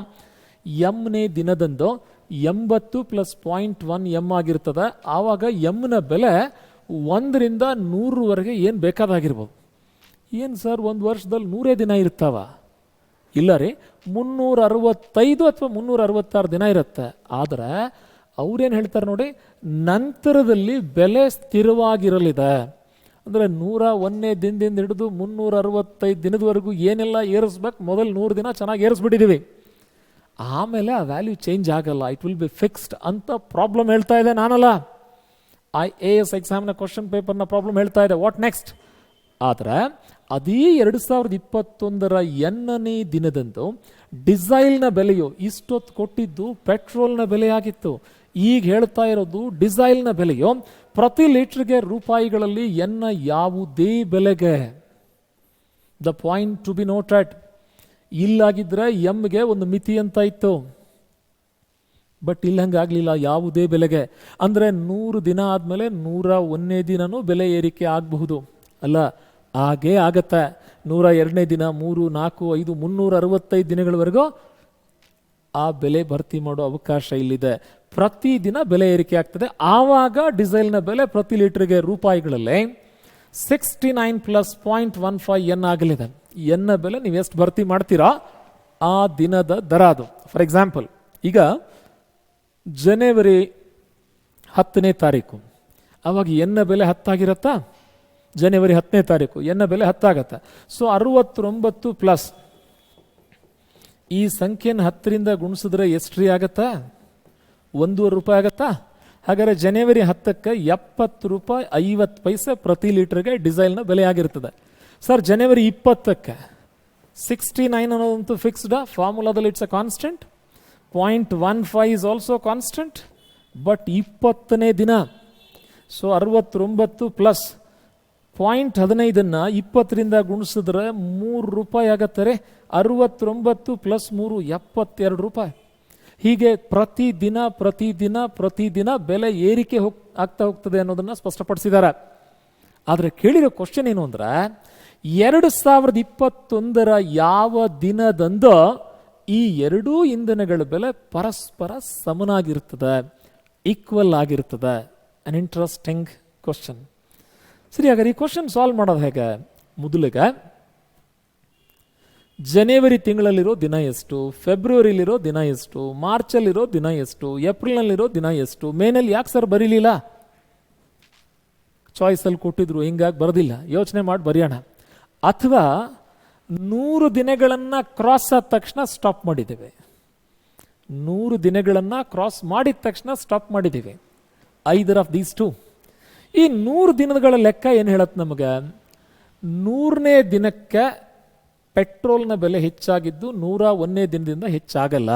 ಎಮ್ನೇ ದಿನದಂದು 80 + 0.1 ಎಮ್ ಆಗಿರ್ತದೆ. ಆವಾಗ ಎಮ್ನ ಬೆಲೆ 1ರಿಂದ 100ರವರೆಗೆ ಏನು ಬೇಕಾದಾಗಿರ್ಬೋದು. ಏನು ಸರ್, ಒಂದು ವರ್ಷದಲ್ಲಿ 100 ದಿನ ಇರ್ತಾವ? ಇಲ್ಲ ರೀ, 365 ಅಥವಾ 366 ದಿನ ಇರುತ್ತೆ. ಆದರೆ ಅವ್ರೇನು ಹೇಳ್ತಾರೆ ನೋಡಿ, ನಂತರದಲ್ಲಿ ಬೆಲೆ ಸ್ಥಿರವಾಗಿರಲಿದೆ. ಅಂದರೆ 101ನೇ ದಿನದಿಂದ ಹಿಡಿದು 365 ದಿನದವರೆಗೂ ಏನೆಲ್ಲ ಏರಿಸ್ಬೇಕು, ಮೊದಲು 100 ದಿನ ಚೆನ್ನಾಗಿ ಏರಿಸ್ಬಿಟ್ಟಿದ್ದೀವಿ, ಆಮೇಲೆ ಆ ವ್ಯಾಲ್ಯೂ ಚೇಂಜ್ ಆಗಲ್ಲ, ಇಟ್ ವಿಲ್ ಬಿ ಫಿಕ್ಸ್ಡ್ ಅಂತ ಪ್ರಾಬ್ಲಮ್ ಹೇಳ್ತಾ ಇದೆ. ನಾನಲ್ಲ, IAS ಎಕ್ಸಾಮ್ನ ಕ್ವಶನ್ ಪೇಪರ್ನ ಪ್ರಾಬ್ಲಮ್ ಹೇಳ್ತಾ ಇದೆ. What next? ಆದರೆ ಅದೇ 2021ರ ಎನ್ನೇ ದಿನದಂದು ಡಿಸೈಲ್ನ ಬೆಲೆಯು ಇಷ್ಟೊತ್ತು ಕೊಟ್ಟಿದ್ದು ಪೆಟ್ರೋಲ್ನ ಬೆಲೆಯಾಗಿತ್ತು. ಈಗ ಹೇಳ್ತಾ ಇರೋದು ಡಿಸೈಲ್ನ ಬೆಲೆಯು ಪ್ರತಿ ಲೀಟರ್ಗೆ ರೂಪಾಯಿಗಳಲ್ಲಿ ಎನ್ನ ಯಾವುದೇ ಬೆಲೆಗೆ. The point to be noted. ಇಲ್ಲಾಗಿದ್ರೆ ಎಮ್ಗೆ ಒಂದು ಮಿತಿ ಅಂತ ಇತ್ತು, ಬಟ್ ಇಲ್ಲಿ ಹಂಗಾಗಲಿಲ್ಲ, ಯಾವುದೇ ಬೆಲೆಗೆ. ಅಂದರೆ 100 ದಿನ ಆದಮೇಲೆ 101ನೇ ದಿನನೂ ಬೆಲೆ ಏರಿಕೆ ಆಗಬಹುದು ಅಲ್ಲ? ಹಾಗೇ ಆಗತ್ತೆ. 102ನೇ ದಿನ, 3, 4, 5, 365 ದಿನಗಳವರೆಗೂ ಆ ಬೆಲೆ ಭರ್ತಿ ಮಾಡೋ ಅವಕಾಶ ಇಲ್ಲಿದೆ. ಪ್ರತಿದಿನ ಬೆಲೆ ಏರಿಕೆ ಆಗ್ತದೆ. ಆವಾಗ ಡೀಸೆಲ್ನ ಬೆಲೆ ಪ್ರತಿ ಲೀಟರ್ಗೆ ರೂಪಾಯಿಗಳಲ್ಲೇ 69 + 0.15 ಎನ್ ಆಗಲಿದೆ. ಎನ್ನ ಬೆಲೆ ನೀವು ಎಷ್ಟು ಭರ್ತಿ ಮಾಡ್ತೀರಾ ಆ ದಿನದ ದರ ಅದು. ಫಾರ್ ಎಕ್ಸಾಂಪಲ್, ಈಗ ಜನವರಿ 10ನೇ ತಾರೀಕು, ಆವಾಗ ಎನ್ನ ಬೆಲೆ 10 ಆಗಿರತ್ತಾ? ಜನವರಿ 10ನೇ ತಾರೀಕು ಎನ್ನ ಬೆಲೆ 10 ಆಗತ್ತೆ. ಸೊ 69 ಪ್ಲಸ್ ಈ ಸಂಖ್ಯೆನ 10ರಿಂದ ಗುಣಿಸಿದ್ರೆ ಎಷ್ಟು ರೀ ಆಗತ್ತಾ? 1.5 ರೂಪಾಯಿ ಆಗತ್ತಾ? ಹಾಗಾದರೆ ಜನವರಿ 10ಕ್ಕೆ 70 ರೂಪಾಯಿ 50 ಪೈಸೆ ಪ್ರತಿ ಲೀಟರ್ಗೆ ಡೀಸೆಲ್ನ ಬೆಲೆ ಆಗಿರ್ತದೆ. ಸರ್, ಜನವರಿ 20ಕ್ಕೆ 69 ಅನ್ನೋದಂತೂ ಫಿಕ್ಸ್ಡ್, ಫಾರ್ಮುಲಾದಲ್ಲಿ it's a constant. 0.15 is also constant, but 20ನೇ ದಿನ, ಸೊ 69 ಪ್ಲಸ್ 0.15 20ರಿಂದ ಗುಣಿಸಿದ್ರೆ 3 ರೂಪಾಯಿ ಆಗತ್ತೆ ರೀ. 69 + 3 72 ರೂಪಾಯಿ. ಹೀಗೆ ಪ್ರತಿದಿನ ಪ್ರತಿದಿನ ಪ್ರತಿದಿನ ಬೆಲೆ ಏರಿಕೆ ಆಗ್ತಾ ಹೋಗ್ತದೆ ಅನ್ನೋದನ್ನು ಸ್ಪಷ್ಟಪಡಿಸಿದ್ದಾರೆ. ಆದರೆ ಕೇಳಿರೋ ಕ್ವಶನ್ ಏನು ಅಂದರೆ, 2021ರ ಯಾವ ದಿನದಂದು ಈ ಎರಡೂ ಇಂಧನಗಳ ಬೆಲೆ ಪರಸ್ಪರ ಸಮನಾಗಿರ್ತದೆ, ಈಕ್ವಲ್ ಆಗಿರ್ತದೆ? An interesting question. ಸರಿ, ಹಾಗಾದ್ರೆ ಈ ಕ್ವಶನ್ ಸಾಲ್ವ್ ಮಾಡೋದು ಹೇಗೆ? ಮೊದಲಿಗೆ ಜನವರಿ ತಿಂಗಳಲ್ಲಿರೋ ದಿನ ಎಷ್ಟು, ಫೆಬ್ರವರಿಲಿರೋ ದಿನ ಎಷ್ಟು, ಮಾರ್ಚಲ್ಲಿರೋ ದಿನ ಎಷ್ಟು, ಏಪ್ರಿಲ್ನಲ್ಲಿರೋ ದಿನ ಎಷ್ಟು, ಮೇನಲ್ಲಿ ಯಾಕೆ ಸರ್ ಬರೀಲಿಲ್ಲ? ಚಾಯ್ಸಲ್ಲಿ ಕೊಟ್ಟಿದ್ರು, ಹಿಂಗಾಗಿ ಬರೆದಿಲ್ಲ, ಯೋಚನೆ ಮಾಡಿ ಬರೆಯೋಣ. ಅಥವಾ 100 ದಿನಗಳನ್ನು ಕ್ರಾಸ್ ಆದ ತಕ್ಷಣ ಸ್ಟಾಪ್ ಮಾಡಿದ್ದೇವೆ. 100 ದಿನಗಳನ್ನು ಕ್ರಾಸ್ ಮಾಡಿದ ತಕ್ಷಣ ಸ್ಟಾಪ್ ಮಾಡಿದ್ದೀವಿ. Either of these two. ಈ 100 ದಿನಗಳ ಲೆಕ್ಕ ಏನು ಹೇಳತ್ತೆ ನಮಗೆ? 100ನೇ ದಿನಕ್ಕೆ ಪೆಟ್ರೋಲ್ನ ಬೆಲೆ ಹೆಚ್ಚಾಗಿದ್ದು 101ನೇ ದಿನದಿಂದ ಹೆಚ್ಚಾಗಲ್ಲ.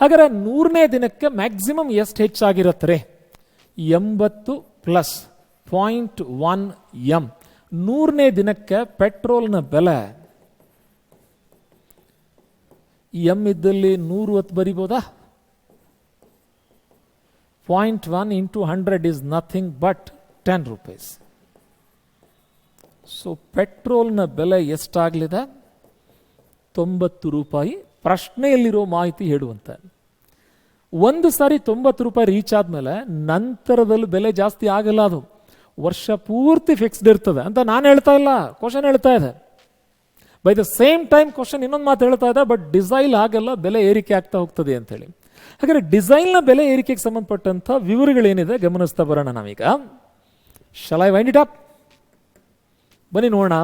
ಹಾಗಾದರೆ 100ನೇ ದಿನಕ್ಕೆ ಮ್ಯಾಕ್ಸಿಮಮ್ ಎಷ್ಟು ಹೆಚ್ಚಾಗಿರತ್ತೆ? 80 + 0.1 ಎಮ್. 100ನೇ ದಿನಕ್ಕೆ ಪೆಟ್ರೋಲ್ನ ಬೆಲೆ ಎಮ್ ಇದ್ದಲ್ಲಿ 100 ಹೊತ್ತು ಬರಿಬೋದಾ? 0.1 × 100 is nothing but 10 rupees. So ಪೆಟ್ರೋಲ್ನ ಬೆಲೆ ಎಷ್ಟಾಗಲಿದೆ? 90 ರೂಪಾಯಿ. ಪ್ರಶ್ನೆಯಲ್ಲಿರೋ ಮಾಹಿತಿ ಹೇಳುವಂತೆ, ಒಂದು ಸಾರಿ 90 ರೂಪಾಯಿ ರೀಚ್ ಆದಮೇಲೆ ನಂತರದಲ್ಲಿ ಬೆಲೆ ಜಾಸ್ತಿ ಆಗಲ್ಲ, ಅದು ವರ್ಷ ಪೂರ್ತಿ ಫಿಕ್ಸ್ಡ್ ಇರ್ತದೆ ಅಂತ ನಾನು ಹೇಳ್ತಾ ಇಲ್ಲ, ಕ್ವಶನ್ ಹೇಳ್ತಾ ಇದೆ. By the same time question ಇನ್ನೊಂದು ಮಾತು ಹೇಳ್ತಾ ಇದೆ, ಬಟ್ ಡಿಸೈಲ್ ಆಗಲ್ಲ, ಬೆಲೆ ಏರಿಕೆ ಆಗ್ತಾ ಹೋಗ್ತದೆ ಅಂತೇಳಿ. ಹಾಗಾದರೆ ಡಿಸೈಲ್ನ ಬೆಲೆ ಏರಿಕೆಗೆ ಸಂಬಂಧಪಟ್ಟಂಥ ವಿವರಗಳೇನಿದೆ ಗಮನಿಸ್ತಾ ಬರೋಣ ನಾವೀಗ. Shall I wind it up? ಬನ್ನಿ ನೋಡೋಣ.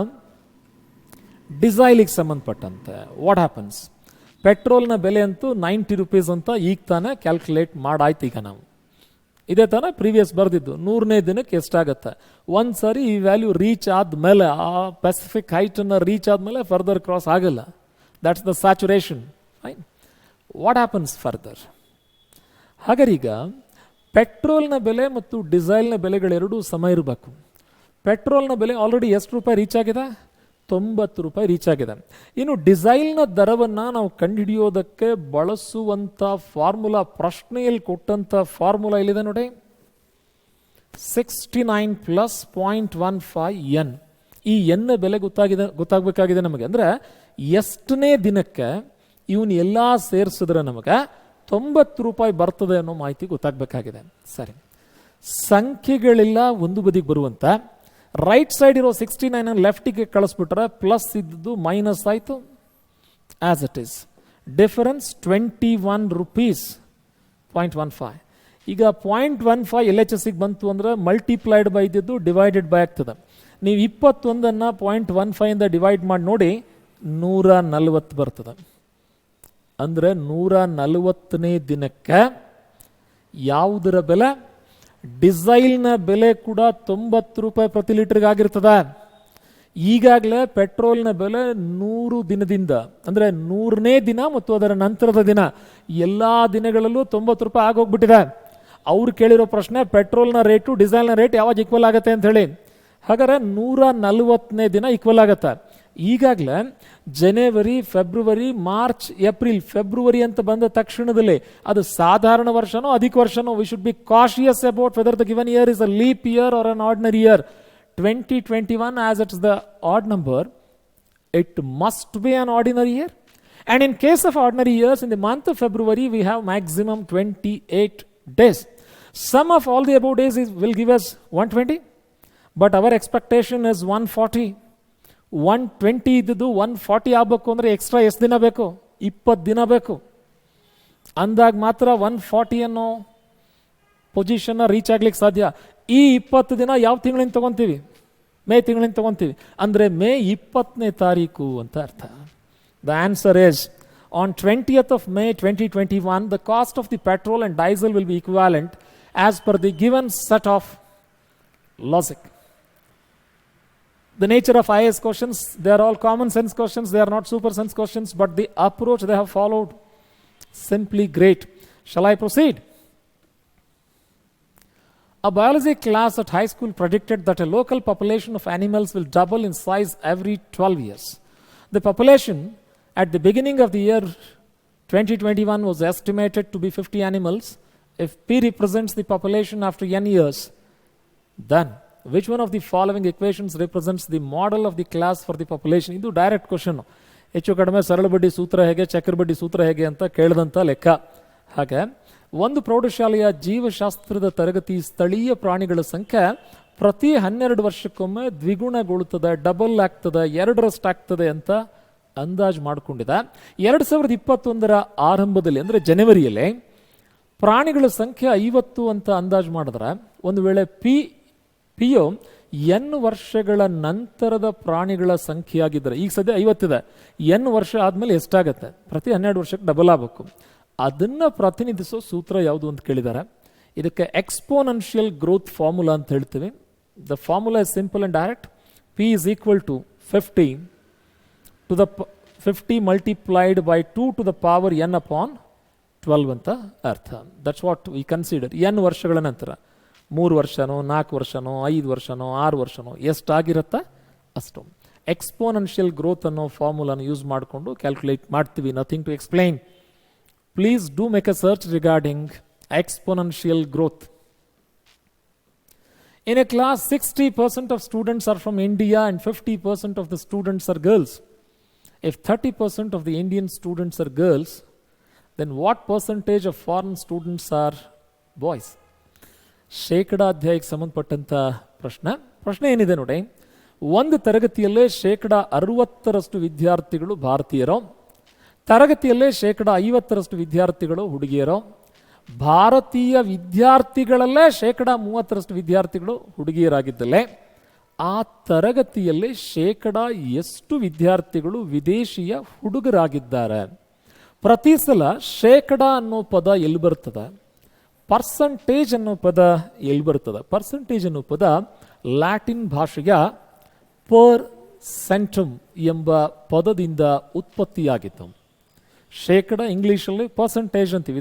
ಡಿಸೈಲಿಗೆ ಸಂಬಂಧಪಟ್ಟಂತೆ ವಾಟ್ ಹ್ಯಾಪನ್ಸ್? ಪೆಟ್ರೋಲ್ನ ಬೆಲೆ ಅಂತೂ 90 ರೂಪೀಸ್ ಅಂತ ಈಗ ತಾನೇ ಕ್ಯಾಲ್ಕುಲೇಟ್ ಮಾಡಾಯ್ತು. ಈಗ ನಾವು ಇದೇ ತಾನೇ ಪ್ರೀವಿಯಸ್ ಬರೆದಿದ್ದು. 100ನೇ ದಿನಕ್ಕೆ ಎಷ್ಟಾಗತ್ತೆ? ಒಂದು ಸಾರಿ ಈ ವ್ಯಾಲ್ಯೂ ರೀಚ್ ಆದಮೇಲೆ, ಆ ಪೆಸಿಫಿಕ್ ಹೈಟನ್ನು ರೀಚ್ ಆದಮೇಲೆ ಫರ್ದರ್ ಕ್ರಾಸ್ ಆಗಲ್ಲ. That's the saturation. Fine. What happens further? ಹಾಗಾದ್ರೆ ಈಗ ಪೆಟ್ರೋಲ್ನ ಬೆಲೆ ಮತ್ತು ಡಿಸೈಲ್ನ ಬೆಲೆಗಳೆರಡೂ ಸಮ ಇರಬೇಕು. ಪೆಟ್ರೋಲ್ನ ಬೆಲೆ ಆಲ್ರೆಡಿ ಎಷ್ಟು ರೂಪಾಯಿ ರೀಚ್ ಆಗಿದೆ? 90 ರೂಪಾಯಿ ರೀಚ್ ಆಗಿದೆ. ಇನ್ನು ಡಿಸೈಲ್ನ ದರವನ್ನು ನಾವು ಕಂಡುಹಿಡಿಯೋದಕ್ಕೆ ಬಳಸುವಂಥ ಫಾರ್ಮುಲಾ, ಪ್ರಶ್ನೆಯಲ್ಲಿ ಕೊಟ್ಟಂಥ ಫಾರ್ಮುಲಾ ಇಲ್ಲಿದೆ ನೋಡಿ, 69 + 0.15 ಎನ್. ಈ ಎಣ್ಣೆ ಬೆಲೆ ಗೊತ್ತಾಗಬೇಕಾಗಿದೆ ನಮಗೆ. ಅಂದರೆ ಎಷ್ಟನೇ ದಿನಕ್ಕೆ ಇವನು ಎಲ್ಲ ಸೇರಿಸಿದ್ರೆ ನಮಗೆ 90 ರೂಪಾಯಿ ಬರ್ತದೆ ಅನ್ನೋ ಮಾಹಿತಿ ಗೊತ್ತಾಗಬೇಕಾಗಿದೆ. ಸರಿ, ಸಂಖ್ಯೆಗಳಿಲ್ಲ ಒಂದು ಬದಿಗೆ ಬರುವಂತ, ರೈಟ್ ಸೈಡ್ ಇರೋ 69 ಲೆಫ್ಟಿಗೆ ಕಳಿಸ್ಬಿಟ್ರೆ ಪ್ಲಸ್ ಇದ್ದು ಮೈನಸ್ ಆಯಿತು, as it is. Difference 21 rupees 0.15. ಈಗ 0.15 LHSಗೆ ಬಂತು ಅಂದರೆ ಮಲ್ಟಿಪ್ಲೈಡ್ ಬೈ ಇದ್ದಿದ್ದು ಡಿವೈಡೆಡ್ ಬೈ ಆಗ್ತದೆ. ನೀವು 21 0.15 ಡಿವೈಡ್ ಮಾಡಿ ನೋಡಿ 140 ಬರ್ತದೆ. ಅಂದರೆ 140ನೇ ದಿನಕ್ಕೆ ಯಾವುದರ ಬೆಲೆ, ಡೀಸೆಲ್ನ ಬೆಲೆ ಕೂಡ 90 ರೂಪಾಯಿ ಪ್ರತಿ ಲೀಟರ್ಗೆ ಆಗಿರ್ತದೆ. ಈಗಾಗಲೇ ಪೆಟ್ರೋಲ್ನ ಬೆಲೆ 100 ದಿನದಿಂದ, ಅಂದರೆ 100ನೇ ದಿನ ಮತ್ತು ಅದರ ನಂತರದ ದಿನ ಎಲ್ಲ ದಿನಗಳಲ್ಲೂ 90 ರೂಪಾಯಿ ಆಗೋಗ್ಬಿಟ್ಟಿದೆ. ಅವ್ರು ಕೇಳಿರೋ ಪ್ರಶ್ನೆ ಪೆಟ್ರೋಲ್ನ ರೇಟು ಡೀಸೆಲ್ನ ರೇಟ್ ಯಾವಾಗ ಈಕ್ವಲ್ ಆಗುತ್ತೆ ಅಂತ ಹೇಳಿ. ಹಾಗಾದ್ರೆ 140ನೇ ದಿನ ಈಕ್ವಲ್ ಆಗುತ್ತೆ. ಈಗಾಗಲೇ ಜನವರಿ, ಫೆಬ್ರವರಿ, ಮಾರ್ಚ್, ಏಪ್ರಿಲ್, ಫೆಬ್ರವರಿ ಅಂತ ಬಂದ ತಕ್ಷಣದಲ್ಲಿ ಅದು ಸಾಧಾರಣ ವರ್ಷನೋ ಅಧಿಕ ವರ್ಷನೋ, we should be cautious about whether the given year is a leap year or an ordinary year. 2021 as it's the odd number, it must be an ordinary year. And in case of ordinary years, in the month of February we have maximum 28 days. Sum of all the above days will give us 120, but our expectation is 140. 120 ಇದ್ದು 140 ಆಗಬೇಕು ಅಂದರೆ extra ಎಷ್ಟು ದಿನ ಬೇಕು? 20 ದಿನ ಬೇಕು. ಅಂದಾಗ ಮಾತ್ರ 140 ಅನ್ನೋ ಪೊಸಿಷನ್ನ ರೀಚ್ ಆಗ್ಲಿಕ್ಕೆ ಸಾಧ್ಯ. ಈ 20 ದಿನ ಯಾವ ತಿಂಗಳಿಂದ ತಗೊಂತೀವಿ? ಮೇ ತಿಂಗಳಿಂದ ತಗೊಂತೀವಿ. ಅಂದರೆ ಮೇ 20ನೇ ತಾರೀಕು ಅಂತ ಅರ್ಥ. The answer is on 20th of May 2021 the cost of the petrol and diesel will be equivalent as per the given set of logic. The nature of IAS questions, they are all common sense questions, they are not super sense questions, but the approach they have followed, simply great. Shall I proceed? A biology class at high school predicted that a local population of animals will double in size every 12 years. The population at the beginning of the year 2021 was estimated to be 50 animals. If P represents the population after n years, then which one of the following equations represents the model of the class for the population? ಇದು direct question. ಹೆಚ್ಚು ಕಡಿಮೆ ಸರಳ ಬಡ್ಡಿ ಸೂತ್ರ ಹೇಗೆ, ಚಕ್ರ ಬಡ್ಡಿ ಸೂತ್ರ ಹೇಗೆ ಅಂತ ಕೇಳಿದಂಥ ಲೆಕ್ಕ. ಹಾಗೆ ಒಂದು ಪ್ರೌಢಶಾಲೆಯ ಜೀವಶಾಸ್ತ್ರದ ತರಗತಿ ಸ್ಥಳೀಯ ಪ್ರಾಣಿಗಳ ಸಂಖ್ಯೆ ಪ್ರತಿ 12 ವರ್ಷಕ್ಕೊಮ್ಮೆ ದ್ವಿಗುಣಗೊಳ್ಳುತ್ತದೆ, ಡಬಲ್ ಆಗ್ತದೆ, 2ರಷ್ಟು ಆಗ್ತದೆ ಅಂತ ಅಂದಾಜು ಮಾಡಿಕೊಂಡಿದೆ. 2021ರ ಆರಂಭದಲ್ಲಿ ಅಂದರೆ ಜನವರಿಯಲ್ಲಿ ಪ್ರಾಣಿಗಳ ಸಂಖ್ಯೆ 50 ಅಂತ ಅಂದಾಜು ಮಾಡಿದ್ರೆ, ಒಂದು ವೇಳೆ ಪಿಯು n ವರ್ಷಗಳ ನಂತರದ ಪ್ರಾಣಿಗಳ ಸಂಖ್ಯೆ ಆಗಿದ್ದರೆ, ಈಗ ಸದ್ಯ 50 ಇದೆ, n ವರ್ಷ ಆದಮೇಲೆ ಎಷ್ಟಾಗತ್ತೆ? ಪ್ರತಿ 12 ವರ್ಷಕ್ಕೆ ಡಬಲ್ ಆಗಬೇಕು. ಅದನ್ನು ಪ್ರತಿನಿಧಿಸೋ ಸೂತ್ರ ಯಾವುದು ಅಂತ ಕೇಳಿದ್ದಾರೆ. ಇದಕ್ಕೆ ಎಕ್ಸ್ಪೋನೆನ್ಷಿಯಲ್ ಗ್ರೋತ್ ಫಾರ್ಮುಲಾ ಅಂತ ಹೇಳ್ತೀವಿ. The formula is simple and direct. P is equal to 50 multiplied by 2 to the power n upon 12 ಅಂತ ಅರ್ಥ. That's what we consider. n ವರ್ಷಗಳ ನಂತರ 3 ವರ್ಷನೋ 4 ವರ್ಷನೋ 5 ವರ್ಷನೋ 6 ವರ್ಷನೋ ಎಷ್ಟಾಗಿರುತ್ತಾ ಅಷ್ಟು. ಎಕ್ಸ್ಪೋನೆನ್ಷಿಯಲ್ ಗ್ರೋತ್ ಅನ್ನೋ ಫಾರ್ಮುಲಾನ ಯೂಸ್ ಮಾಡಿಕೊಂಡು ಕ್ಯಾಲ್ಕುಲೇಟ್ ಮಾಡ್ತೀವಿ. Nothing to explain. Please do make a search regarding exponential growth. In a class, 60% of students are from India and 50% of the students are girls. If 30% of the Indian students are girls, then what percentage of foreign students are boys? ಶೇಕಡ ಅಧ್ಯಾಯಕ್ಕೆ ಸಂಬಂಧಪಟ್ಟಂಥ ಪ್ರಶ್ನೆ ಏನಿದೆ ನೋಡಿ. ಒಂದು ತರಗತಿಯಲ್ಲೇ ಶೇಕಡ 60ರಷ್ಟು ವಿದ್ಯಾರ್ಥಿಗಳು ಭಾರತೀಯರು, ತರಗತಿಯಲ್ಲೇ ಶೇಕಡ 50ರಷ್ಟು ವಿದ್ಯಾರ್ಥಿಗಳು ಹುಡುಗಿಯರು, ಭಾರತೀಯ ವಿದ್ಯಾರ್ಥಿಗಳಲ್ಲೇ ಶೇಕಡ 30ರಷ್ಟು ವಿದ್ಯಾರ್ಥಿಗಳು ಹುಡುಗಿಯರಾಗಿದ್ದಲ್ಲೇ ಆ ತರಗತಿಯಲ್ಲೇ ಶೇಕಡ ಎಷ್ಟು ವಿದ್ಯಾರ್ಥಿಗಳು ವಿದೇಶಿಯ ಹುಡುಗರಾಗಿದ್ದಾರೆ? ಪ್ರತಿ ಸಲ ಶೇಕಡ ಅನ್ನೋ ಪದ ಎಲ್ಲಿ ಬರ್ತದೆ, ಪರ್ಸಂಟೇಜ್ ಅನ್ನೋ ಪದ ಎಲ್ಲಿ ಬರ್ತದೆ? ಪರ್ಸಂಟೇಜ್ ಅನ್ನೋ ಪದ ಲ್ಯಾಟಿನ್ ಭಾಷೆಯ ಪರ್ ಸೆಂಟಮ್ ಎಂಬ ಪದದಿಂದ ಉತ್ಪತ್ತಿಯಾಗಿತ್ತು. ಶೇಕಡ ಇಂಗ್ಲಿಷಲ್ಲಿ ಪರ್ಸಂಟೇಜ್ ಅಂತೀವಿ.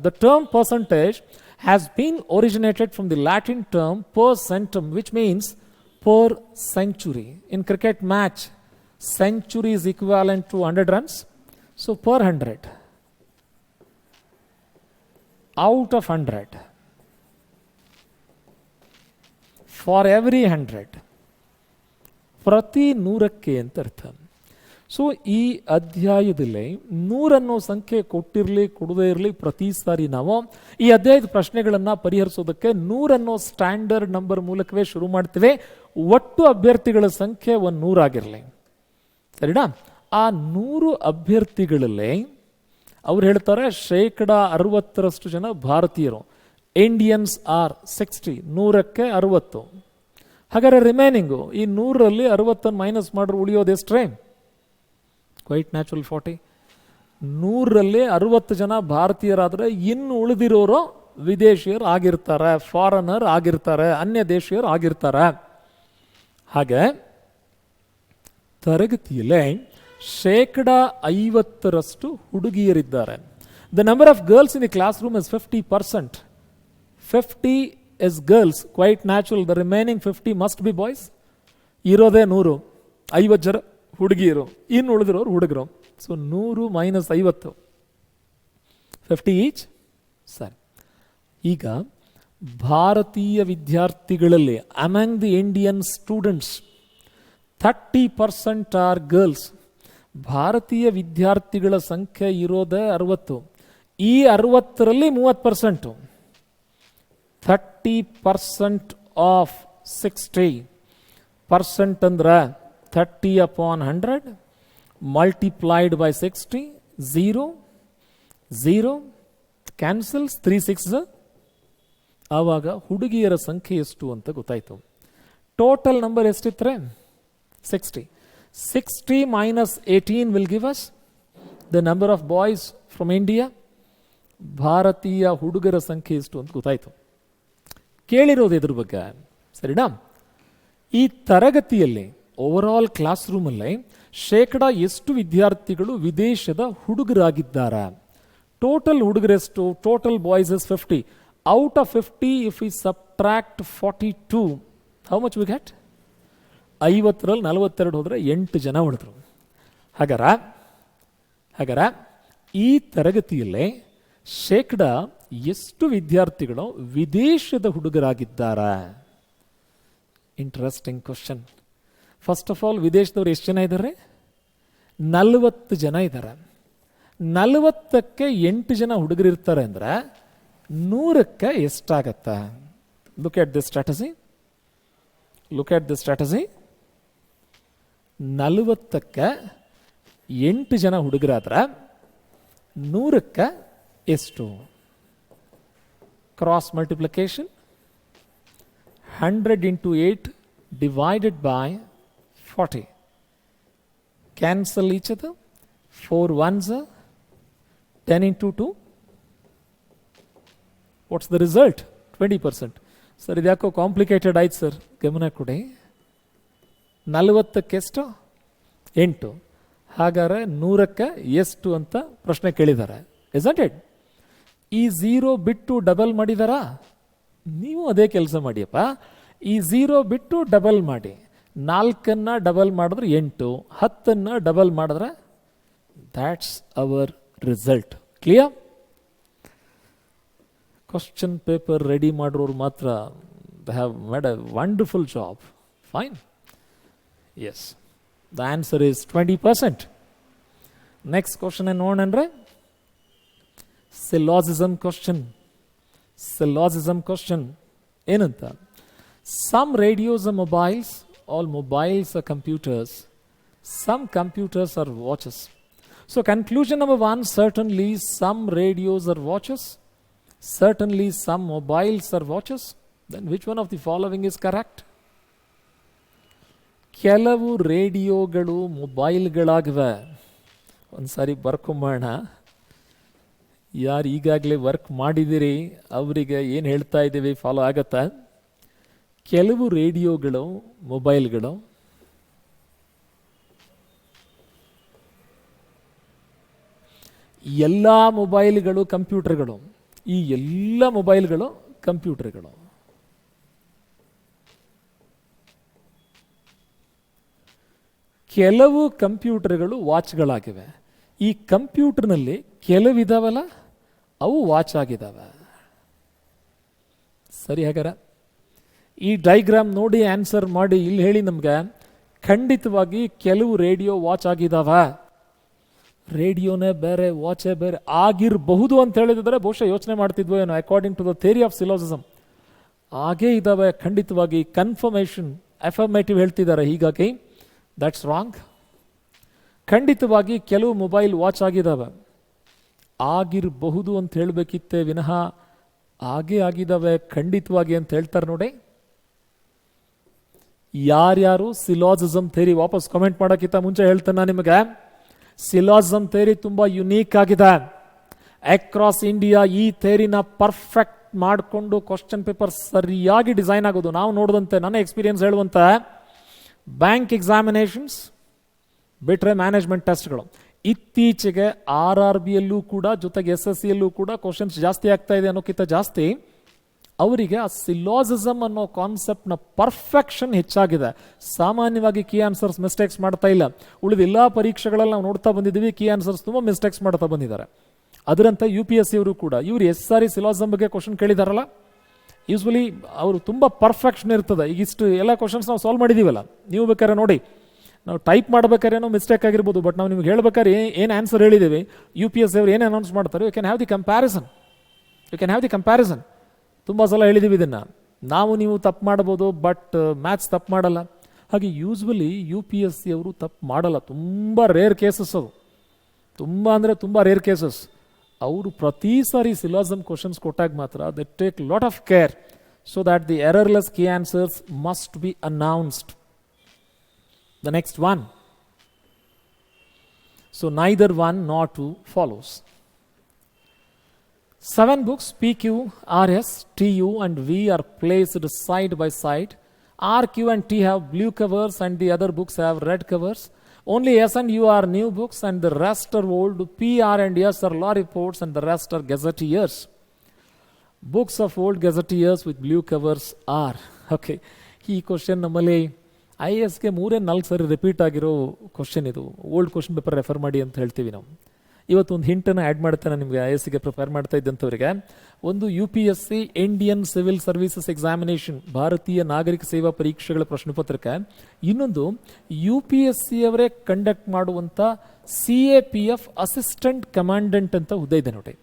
The term percentage has been originated from the Latin term per centum which means per century. In cricket match century is equivalent to 100 runs. So per 100, out of 100, for every 100, ಪ್ರತಿ 100ಕ್ಕೆ ಅಂತ ಅರ್ಥ. So ಈ ಅಧ್ಯಾಯದಲ್ಲಿ 100 ಅನ್ನೋ ಸಂಖ್ಯೆ ಕೊಟ್ಟಿರಲಿ ಕೊಡದೇ ಇರಲಿ, ಪ್ರತಿ ಸಾರಿ ನಾವು ಈ ಅಧ್ಯಾಯದ ಪ್ರಶ್ನೆಗಳನ್ನು ಪರಿಹರಿಸೋದಕ್ಕೆ 100 ಅನ್ನೋ ಸ್ಟ್ಯಾಂಡರ್ಡ್ ನಂಬರ್ ಮೂಲಕವೇ ಶುರು ಮಾಡ್ತೇವೆ. ಒಟ್ಟು ಅಭ್ಯರ್ಥಿಗಳ ಸಂಖ್ಯೆ 100 ಆಗಿರಲಿ, ಸರಿನಾ? ಆ 100 ಅಭ್ಯರ್ಥಿಗಳಲ್ಲಿ ಅವ್ರು ಹೇಳ್ತಾರೆ 60% ಜನ ಭಾರತೀಯರು, ಇಂಡಿಯನ್ಸ್ ಆರ್ 60, 100ಕ್ಕೆ 60. ಹಾಗಾದ್ರೆ ರಿಮೈನಿಂಗು ಈ 100ರಲ್ಲಿ 60 ಮೈನಸ್ ಮಾಡ್ರೆ ಉಳಿಯೋದು ಎಷ್ಟ್ರೇ? Quite natural 40. 100ರಲ್ಲಿ 60 ಜನ ಭಾರತೀಯರಾದರೆ ಇನ್ನು ಉಳಿದಿರೋರು ವಿದೇಶಿಯರು ಆಗಿರ್ತಾರೆ, ಫಾರಿನರ್ ಆಗಿರ್ತಾರೆ, ಅನ್ಯ ದೇಶೀಯರು ಆಗಿರ್ತಾರೆ. ಹಾಗೆ ತರಗತಿಯಲ್ಲೇ 50% ಹುಡುಗಿಯರಿದ್ದಾರೆ. The number of girls in the class room is 50%. 50 is girls, quite natural. The remaining 50 must be boys. ಇರೋದೇ 100, 50 ಜನ ಹುಡುಗಿಯರು, ಇನ್ನು ಉಳಿದಿರೋರು ಹುಡುಗರು. So 100 minus 50, 50 each. ಸರಿ, ಈಗ ಭಾರತೀಯ ವಿದ್ಯಾರ್ಥಿಗಳಲ್ಲಿ among the Indian students 30% are girls. ಭಾರತೀಯ ವಿದ್ಯಾರ್ಥಿಗಳ ಸಂಖ್ಯೆ ಇರೋದೇ 60. ಈ 60ರಲ್ಲಿ 30%, 30% ಆಫ್ 60% ಅಂದ್ರೆ 30/100 ಮಲ್ಟಿಪ್ಲೈಡ್ ಬೈ 60. 0 0 ಕ್ಯಾನ್ಸಲ್ಸ್, 3 6. ಆವಾಗ ಹುಡುಗಿಯರ ಸಂಖ್ಯೆ ಎಷ್ಟು ಅಂತ ಗೊತ್ತಾಯ್ತು. ಟೋಟಲ್ ನಂಬರ್ ಎಷ್ಟಿದ್ರೆ 60. 60 minus 18 will give us the number of boys from India. ಭಾರತೀಯ ಹುಡುಗರ ಸಂಖ್ಯೆ ಎಷ್ಟು ಅಂತ ಗೊತ್ತಾಯ್ತು. ಕೇಳಿರೋದು ಇದ್ರ ಬಗ್ಗೆ, ಸರಿನಾ? ಈ ತರಗತಿಯಲ್ಲಿ ಓವರ್ ಆಲ್ ಕ್ಲಾಸ್ ರೂಮಲ್ಲಿ ಎಷ್ಟು ವಿದ್ಯಾರ್ಥಿಗಳು ವಿದೇಶದ ಹುಡುಗರಾಗಿದ್ದಾರೆ? ಟೋಟಲ್ ಹುಡುಗರೆಷ್ಟು? Total boys is 50. Out of 50 if we subtract 42, how much we get? 50ರಲ್ಲಿ 42 ಹೋದರೆ 8 ಜನ ಉಳಿದ್ರು. ಹಾಗಾರ ಈ ತರಗತಿಯಲ್ಲೇ ಎಷ್ಟು ವಿದ್ಯಾರ್ಥಿಗಳು ವಿದೇಶದ ಹುಡುಗರಾಗಿದ್ದಾರೆ? Interesting question. First of all, ವಿದೇಶದವ್ರು ಎಷ್ಟು ಜನ ಇದ್ದಾರೆ? 40 ಜನ ಇದ್ದಾರೆ. 40ಕ್ಕೆ 8 ಜನ ಹುಡುಗರು ಇರ್ತಾರೆ ಅಂದರೆ 100ಕ್ಕೆ ಎಷ್ಟಾಗತ್ತೆ? Look at this strategy. 40ಕ್ಕೆ 8 ಜನ ಹುಡುಗರಾದ್ರೆ 100ಕ್ಕೆ ಎಷ್ಟು? Cross multiplication. 100 into 8 divided by 40. Cancel each other. 4 ones are 10 into 2. What's the result? 20%. Sir, ಇದ್ಯಾಕೋ ಕಾಂಪ್ಲಿಕೇಟೆಡ್ ಆಯ್ತು ಸರ್, ಗಮನ ಕೊಡಿ. 40ಕ್ಕೆ ಎಷ್ಟು? 8. ಹಾಗಾದ್ರೆ 100ಕ್ಕೆ ಎಷ್ಟು ಅಂತ ಪ್ರಶ್ನೆ ಕೇಳಿದ್ದಾರೆ. Isn't it? ಈ 0 ಬಿಟ್ಟು ಡಬಲ್ ಮಾಡಿದಾರಾ? ನೀವು ಅದೇ ಕೆಲಸ ಮಾಡಿಯಪ್ಪ. ಈ 0 ಬಿಟ್ಟು ಡಬಲ್ ಮಾಡಿ. 4ನ್ನು ಡಬಲ್ ಮಾಡಿದ್ರೆ 8, 10ನ್ನು ಡಬಲ್ ಮಾಡಿದ್ರೆ that's our result. Clear? Question paper ready ಮಾಡೋರು ಮಾತ್ರ they have made a wonderful job. Fine. Yes. The answer is 20%. Next question ಏನು ನೋಡೋಣ? Syllogism question. ಏನಂತ? Some radios are mobiles. All mobiles are computers. Some computers are watches. So conclusion number 1, certainly some radios are watches. Certainly some mobiles are watches. Then which one of the following is correct? ಕೆಲವು ರೇಡಿಯೋಗಳು ಮೊಬೈಲ್ಗಳಾಗಿವೆ. ಒಂದ್ಸಾರಿ ಬರ್ಕೊಂಬೋಣ. ಯಾರು ಈಗಾಗಲೇ work ಮಾಡಿದಿರಿ ಅವರಿಗೆ ಏನು ಹೇಳ್ತಾ ಇದ್ದೀವಿ follow ಆಗತ್ತಾ? ಕೆಲವು ರೇಡಿಯೋಗಳು ಮೊಬೈಲ್ಗಳು, ಎಲ್ಲ ಮೊಬೈಲ್ಗಳು ಕಂಪ್ಯೂಟರ್ಗಳು. ಈ ಎಲ್ಲ ಮೊಬೈಲ್ಗಳು ಕಂಪ್ಯೂಟರ್ಗಳು. ಕೆಲವು ಕಂಪ್ಯೂಟರ್ಗಳು ವಾಚ್ಗಳಾಗಿವೆ. ಈ ಕಂಪ್ಯೂಟರ್ನಲ್ಲಿ ಕೆಲವಿದಾವಲ್ಲ, ಅವು ವಾಚ್ ಆಗಿದ್ದಾವೆ. ಸರಿ, ಹಾಗಾರ ಈ ಡೈಗ್ರಾಮ್ ನೋಡಿ ಆನ್ಸರ್ ಮಾಡಿ ಇಲ್ಲಿ ಹೇಳಿ ನಮ್ಗೆ. ಖಂಡಿತವಾಗಿ ಕೆಲವು ರೇಡಿಯೋ ವಾಚ್ ಆಗಿದಾವೆ. ರೇಡಿಯೋನೇ ಬೇರೆ, ವಾಚೇ ಬೇರೆ ಆಗಿರಬಹುದು ಅಂತ ಹೇಳಿದ್ರೆ ಬಹುಶಃ ಯೋಚನೆ ಮಾಡ್ತಿದ್ವೋ ಏನೋ, according to the theory of syllogism ಹಾಗೇ ಇದ್ದಾವೆ. ಖಂಡಿತವಾಗಿ ಕನ್ಫರ್ಮೇಷನ್ ಅಫರ್ಮೇಟಿವ್ ಹೇಳ್ತಿದ್ದಾರೆ, ಹೀಗಾಗಿ ದಟ್ಸ್ ರಾಂಗ್. ಖಂಡಿತವಾಗಿ ಕೆಲವು ಮೊಬೈಲ್ ವಾಚ್ ಆಗಿದ್ದಾವೆ, ಆಗಿರಬಹುದು ಅಂತ ಹೇಳಬೇಕಿತ್ತೆ ವಿನಃ ಹಾಗೇ ಆಗಿದ್ದಾವೆ ಖಂಡಿತವಾಗಿ ಅಂತ ಹೇಳ್ತಾರೆ ನೋಡಿ. ಯಾರ್ಯಾರು ಸಿಲಾಜಿಸಮ್ ಥೇರಿ ವಾಪಸ್ ಕಮೆಂಟ್ ಮಾಡೋಕ್ಕಿಂತ ಮುಂಚೆ ಹೇಳ್ತೇನೆ ನಾನು ನಿಮಗೆ, ಸಿಲಾಜಿಸಮ್ ಥೇರಿ ತುಂಬ ಯುನೀಕ್ ಆಗಿದೆ. ಅಕ್ರಾಸ್ ಇಂಡಿಯಾ ಈ ಥೇರಿನ ಪರ್ಫೆಕ್ಟ್ ಮಾಡಿಕೊಂಡು ಕ್ವಶನ್ ಪೇಪರ್ ಸರಿಯಾಗಿ ಡಿಸೈನ್ ಆಗೋದು. ನಾವು ನೋಡಿದಂತೆ, ನನ್ನ ಎಕ್ಸ್ಪೀರಿಯನ್ಸ್ ಹೇಳುವಂತೆ, ಬ್ಯಾಂಕ್ ಎಕ್ಸಾಮಿನೇಷನ್ಸ್ ಬಿಟ್ರೆ ಮ್ಯಾನೇಜ್ಮೆಂಟ್ ಟೆಸ್ಟ್ಗಳು ಇತ್ತೀಚೆಗೆ RRBಯಲ್ಲೂ ಕೂಡ ಜೊತೆಗೆ SSCಯಲ್ಲೂ ಕೂಡ ಕ್ವಶನ್ಸ್ ಜಾಸ್ತಿ ಆಗ್ತಾ ಇದೆ ಅನ್ನೋಕ್ಕಿಂತ ಜಾಸ್ತಿ ಅವರಿಗೆ ಆ ಸಿಲಾಜಿಸಮ್ ಅನ್ನೋ ಕಾನ್ಸೆಪ್ಟ್ನ ಪರ್ಫೆಕ್ಷನ್ ಹೆಚ್ಚಾಗಿದೆ. ಸಾಮಾನ್ಯವಾಗಿ ಕೀ ಆನ್ಸರ್ಸ್ ಮಿಸ್ಟೇಕ್ಸ್ ಮಾಡ್ತಾ ಇಲ್ಲ. ಉಳಿದ ಎಲ್ಲ ಪರೀಕ್ಷೆಗಳಲ್ಲಿ ನಾವು ನೋಡ್ತಾ ಬಂದಿದ್ದೀವಿ, ಕೀ ಆನ್ಸರ್ಸ್ ತುಂಬ ಮಿಸ್ಟೇಕ್ಸ್ ಮಾಡ್ತಾ ಬಂದಿದ್ದಾರೆ. ಅದರಂತೆ UPSC ಅವರು ಕೂಡ ಇವರು ಎಷ್ಟು ಸಾರಿ ಸಿಲಾಜಿಸಮ್ ಬಗ್ಗೆ ಕ್ವಶನ್ ಕೇಳಿದಾರಲ್ಲ, ಯೂಸ್ವಲಿ ಅವರು ತುಂಬ ಪರ್ಫೆಕ್ಷನ್ ಇರ್ತದೆ. ಈಗ ಇಷ್ಟು ಎಲ್ಲ ಕ್ವಶನ್ಸ್ ನಾವು ಸಾಲ್ವ್ ಮಾಡಿದ್ದೀವಲ್ಲ, ನೀವು ಬೇಕಾದ್ರೆ ನೋಡಿ, ನಾವು ಟೈಪ್ ಮಾಡ್ಬೇಕಾದ್ರೆ ಏನೋ ಮಿಸ್ಟೇಕ್ ಆಗಿರ್ಬೋದು, ಬಟ್ ನಾವು ನಿಮ್ಗೆ ಹೇಳ್ಬೇಕಾದ್ರೆ ಏನು ಆನ್ಸರ್ ಹೇಳಿದ್ದೀವಿ, UPSC ಅವರು ಏನು ಅನೌನ್ಸ್ ಮಾಡ್ತಾರೆ, you can have the comparison. ತುಂಬ ಸಲ ಹೇಳಿದ್ದೀವಿ ಇದನ್ನು. ನಾವು ನೀವು ತಪ್ಪು ಮಾಡ್ಬೋದು, ಬಟ್ ಮ್ಯಾಥ್ಸ್ ತಪ್ಪು ಮಾಡಲ್ಲ. ಹಾಗೆ ಯೂಸ್ವಲಿ UPSC ಅವರು ತಪ್ಪು ಮಾಡಲ್ಲ, ತುಂಬ ರೇರ್ ಕೇಸಸ್ ಅವು, ತುಂಬ ಅಂದರೆ ತುಂಬ ರೇರ್ ಕೇಸಸ್. ಅವರು ಪ್ರತಿ ಸಾರಿ ಸಿಲಾಜಿಸಮ್ ಕ್ವಶನ್ಸ್ ಕೊಟ್ಟಾಗ ಮಾತ್ರ they take lot of care so that the errorless key answers must be announced. The next one. So neither one nor two follows. 7 books PQ, RS, TU and V are placed side by side. R, Q and T have blue covers and the other books have red covers. Only S and U are new books and the rest are old. P, R and S are law reports and the rest are gazetteers. Books of old gazetteers with blue covers are. Okay. ಈ question ನಮ್ಮಲ್ಲಿ IASಗೆ 3-4 ಸಾರಿ repeat ಆಗಿರೋ question ಇದು. Old question paper refer ಮಾಡಿ ಅಂತ ಹೇಳ್ತೀವಿ ನಾವು. ಇವತ್ತೊಂದು ಹಿಂಟನ್ನು add ಮಾಡ್ತೇನೆ ನಿಮಗೆ, IASಗೆ ಪ್ರಿಪೇರ್ ಮಾಡ್ತಾ ಇದ್ದಂಥವರಿಗೆ. ಒಂದು UPSC Indian civil services examination, ಭಾರತೀಯ ನಾಗರಿಕ ಸೇವಾ ಪರೀಕ್ಷೆಗಳ ಪ್ರಶ್ನೆ ಪತ್ರಿಕೆ. ಇನ್ನೊಂದು UPSC ಅವರೇ ಕಂಡಕ್ಟ್ ಮಾಡುವಂಥ CAPF ಅಸಿಸ್ಟೆಂಟ್ ಕಮಾಂಡೆಂಟ್ ಅಂತ ಹುದ್ದೆ ಇದೆ ನೋಡಿ.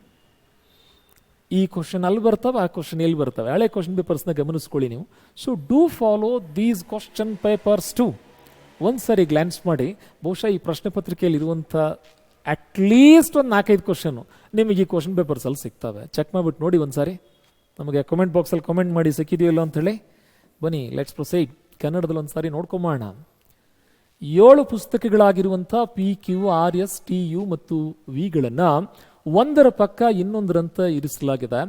ಈ ಕ್ವಶನ್ ಅಲ್ಲಿ ಬರ್ತವೆ, ಆ ಕ್ವಶನ್ ಎಲ್ಲಿ ಬರ್ತವೆ, ಹಳೆ ಕ್ವಶನ್ ಪೇಪರ್ಸ್ನ ಗಮನಿಸ್ಕೊಳ್ಳಿ ನೀವು. So do follow these question papers too. ಒಂದು ಸಾರಿ ಗ್ಲಾನ್ಸ್ ಮಾಡಿ, ಬಹುಶಃ ಈ ಪ್ರಶ್ನೆ ಪತ್ರಿಕೆಯಲ್ಲಿ ಇರುವಂಥ ಅಟ್ಲೀಸ್ಟ್ ಒಂದು 4-5 ಕ್ವಶನ್ನು ನಿಮಗೆ ಈ ಕ್ವಶನ್ ಪೇಪರ್ಸಲ್ಲಿ ಸಿಗ್ತವೆ. ಚೆಕ್ ಮಾಡಿಬಿಟ್ಟು ನೋಡಿ ಒಂದು ಸಾರಿ, ನಮಗೆ ಕಮೆಂಟ್ ಬಾಕ್ಸಲ್ಲಿ ಕಮೆಂಟ್ ಮಾಡಿ ಸಿಕ್ಕಿದೆಯೋ ಇಲ್ಲ ಅಂಥೇಳಿ. ಬನ್ನಿ, ಲೆಟ್ಸ್ ಪ್ರೊಸೀಡ್. ಕನ್ನಡದಲ್ಲಿ ಒಂದು ಸಾರಿ ನೋಡ್ಕೊಂಬೋಣ. 7 ಪುಸ್ತಕಗಳಾಗಿರುವಂಥ PQ, RS, TU ಮತ್ತು Vಗಳನ್ನು ಒಂದರ ಪಕ್ಕ ಇನ್ನೊಂದರಂತೆ ಇರಿಸಲಾಗಿದೆ.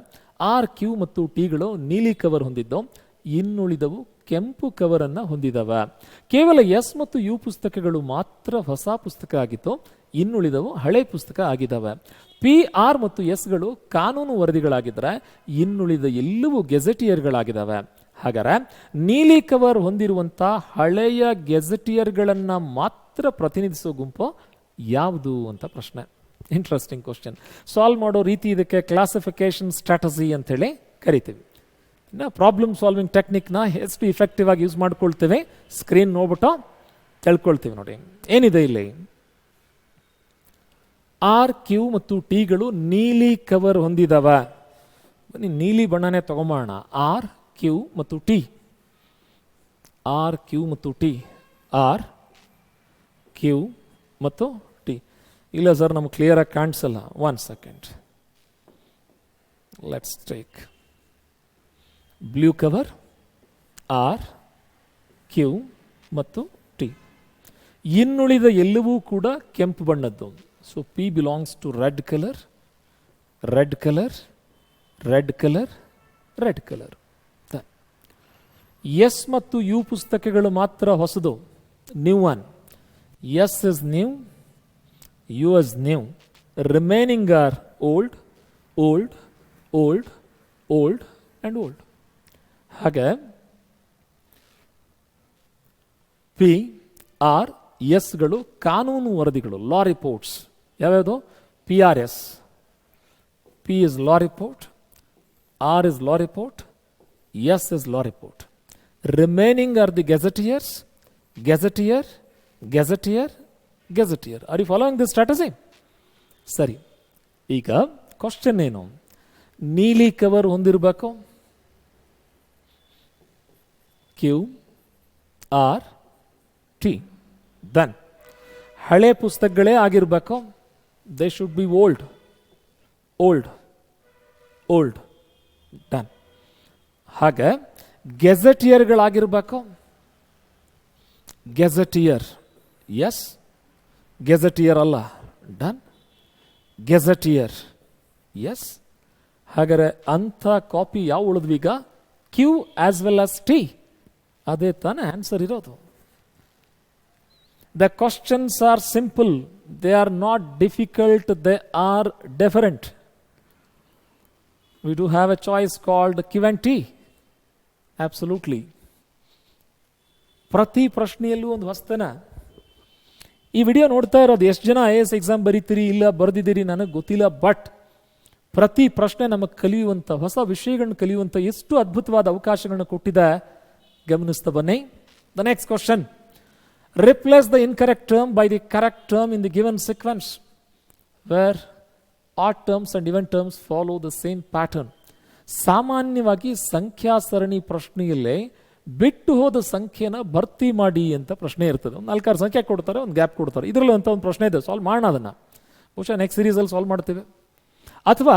R, Q ಮತ್ತು Tಗಳು ನೀಲಿ ಕವರ್ ಹೊಂದಿದ್ದು, ಇನ್ನುಳಿದವು ಕೆಂಪು ಕವರ್ ಅನ್ನು ಹೊಂದಿದವೆ. ಕೇವಲ S ಮತ್ತು U ಪುಸ್ತಕಗಳು ಮಾತ್ರ ಹೊಸ ಪುಸ್ತಕ ಆಗಿತ್ತು, ಇನ್ನುಳಿದವು ಹಳೆ ಪುಸ್ತಕ ಆಗಿದ್ದಾವೆ. P, R ಮತ್ತು Sಗಳು ಕಾನೂನು ವರದಿಗಳಾಗಿದ್ದರೆ, ಇನ್ನುಳಿದ ಎಲ್ಲವೂ ಗೆಜೆಟಿಯರ್ಗಳಾಗಿದ್ದಾವೆ. ಹಾಗಾದರೆ ನೀಲಿ ಕವರ್ ಹೊಂದಿರುವಂಥ ಹಳೆಯ ಗೆಜೆಟಿಯರ್ಗಳನ್ನು ಮಾತ್ರ ಪ್ರತಿನಿಧಿಸೋ ಗುಂಪು ಯಾವುದು ಅಂತ ಪ್ರಶ್ನೆ. Interesting question. ಸಾಲ್ವ್ ಮಾಡೋ ರೀತಿ ಇದಕ್ಕೆ ಕ್ಲಾಸಿಫಿಕೇಶನ್ ಸ್ಟ್ರಾಟಜಿ ಅಂತೇಳಿ ಕರಿತೀವಿ. ಇನ್ನು ಪ್ರಾಬ್ಲಮ್ ಸಾಲ್ವಿಂಗ್ ಟೆಕ್ನಿಕ್ನ ಎಷ್ಟು ಇಫೆಕ್ಟಿವ್ ಆಗಿ ಯೂಸ್ ಮಾಡ್ಕೊಳ್ತೇವೆ, ಸ್ಕ್ರೀನ್ ನೋಡ್ಬಿಟ್ಟು ತಿಳ್ಕೊಳ್ತೀವಿ. ನೋಡಿ ಏನಿದೆ ಇಲ್ಲಿ. R, Q ಮತ್ತು Tಗಳು ನೀಲಿ ಕವರ್ ಹೊಂದಿದವ. ಬನ್ನಿ ನೀಲಿ ಬಣ್ಣನೇ ತಗೊಂಬೋಣ. R, Q ಮತ್ತು T. R, Q ಮತ್ತು T. R, Q ಮತ್ತು T. ಇಲ್ಲ ಸರ್, ನಮ್ಗೆ ಕ್ಲಿಯರಾಗಿ ಕಾಣಿಸಲ್ಲ. 1 second. Let's take blue cover, R, Q ಮತ್ತು T. ಇನ್ನುಳಿದ ಎಲ್ಲವೂ ಕೂಡ ಕೆಂಪು ಬಣ್ಣದ್ದು. ಸೊ P belongs to red colour, red colour, red colour, red colour. S ಮತ್ತು U ಪುಸ್ತಕಗಳು ಮಾತ್ರ ಹೊಸದು, new one. S is new, U is new. Remaining are old, old, old, old and old. ಹಾಗೆ P, R, Sಗಳು ಕಾನೂನು ವರದಿಗಳು, ಲಾ reports. ಯಾವ್ಯಾವುದು? PRS. P is law report, R is law report, S is law report. Remaining are the gazetteers, gazetteer, gazetteer, gazetteer. Are you following this strategy? ಸರಿ, ಈಗ question ಏನು? ನೀಲಿ cover ಹೊಂದಿರಬೇಕು, Q R T. Dhan ಹಳೆ ಪುಸ್ತಕಗಳೇ ಆಗಿರಬೇಕು, they should be old, old, old. Done. ಹಾಗೆ ಗೆಜೆಟಿಯರ್ಗಳಾಗಿರಬೇಕು, ಗೆಜೆಟಿಯರ್, ಎಸ್, ಗೆಜೆಟಿಯರ್ ಅಲ್ಲ, ಡನ್. Gazetteer, yes. ಹಾಗಾದರೆ ಅಂಥ ಕಾಪಿ ಯಾವ ಉಳಿದ್ವೀಗ? Q as well as T. ಅದೇ ತಾನೇ ಆನ್ಸರ್ ಇರೋದು. The questions are simple, they are not difficult, they are different. We do have a choice called Q and T. Absolutely. ಪ್ರತಿ ಪ್ರಶ್ನೆಯಲ್ಲೂ ಒಂದು ಹೊಸ್ತನ. ಈ ವಿಡಿಯೋ ನೋಡ್ತಾ ಇರೋದು ಎಷ್ಟು ಜನ IAS ಎಕ್ಸಾಮ್ ಬರೀತೀರಿ, ಇಲ್ಲ ಬರೆದಿದ್ದೀರಿ ನನಗೆ ಗೊತ್ತಿಲ್ಲ. ಬಟ್ ಪ್ರತಿ ಪ್ರಶ್ನೆ ನಮಗೆ ಕಲಿಯುವಂಥ, ಹೊಸ ವಿಷಯಗಳನ್ನ ಕಲಿಯುವಂಥ ಎಷ್ಟು ಅದ್ಭುತವಾದ ಅವಕಾಶಗಳನ್ನ ಕೊಟ್ಟಿದೆ ಗಮನಿಸ್ತಾ ಬನ್ನಿ. The next question: replace the incorrect term by the correct term in the given sequence where odd terms and even terms follow the same pattern. ಸಾಮಾನ್ಯವಾಗಿ ಸಂಖ್ಯಾ ಸರಣಿ ಪ್ರಶ್ನೆಯಲ್ಲೇ ಬಿಟ್ಟು ಹೋದ ಸಂಖ್ಯೆನ ಭರ್ತಿ ಮಾಡಿ ಅಂತ ಪ್ರಶ್ನೆ ಇರ್ತದೆ. ಒಂದು 4-6 ಸಂಖ್ಯೆ ಕೊಡ್ತಾರೆ, ಒಂದು ಗ್ಯಾಪ್ ಕೊಡ್ತಾರೆ. ಇದರಲ್ಲಿ ಅಂತ ಒಂದು ಪ್ರಶ್ನೆ ಇದೆ, ಸಾಲ್ವ್ ಮಾಡೋಣ ಅದನ್ನು. ಬಹುಶಃ ನೆಕ್ಸ್ಟ್ ಸೀರೀಸಲ್ಲಿ ಸಾಲ್ವ್ ಮಾಡ್ತೀವಿ. ಅಥವಾ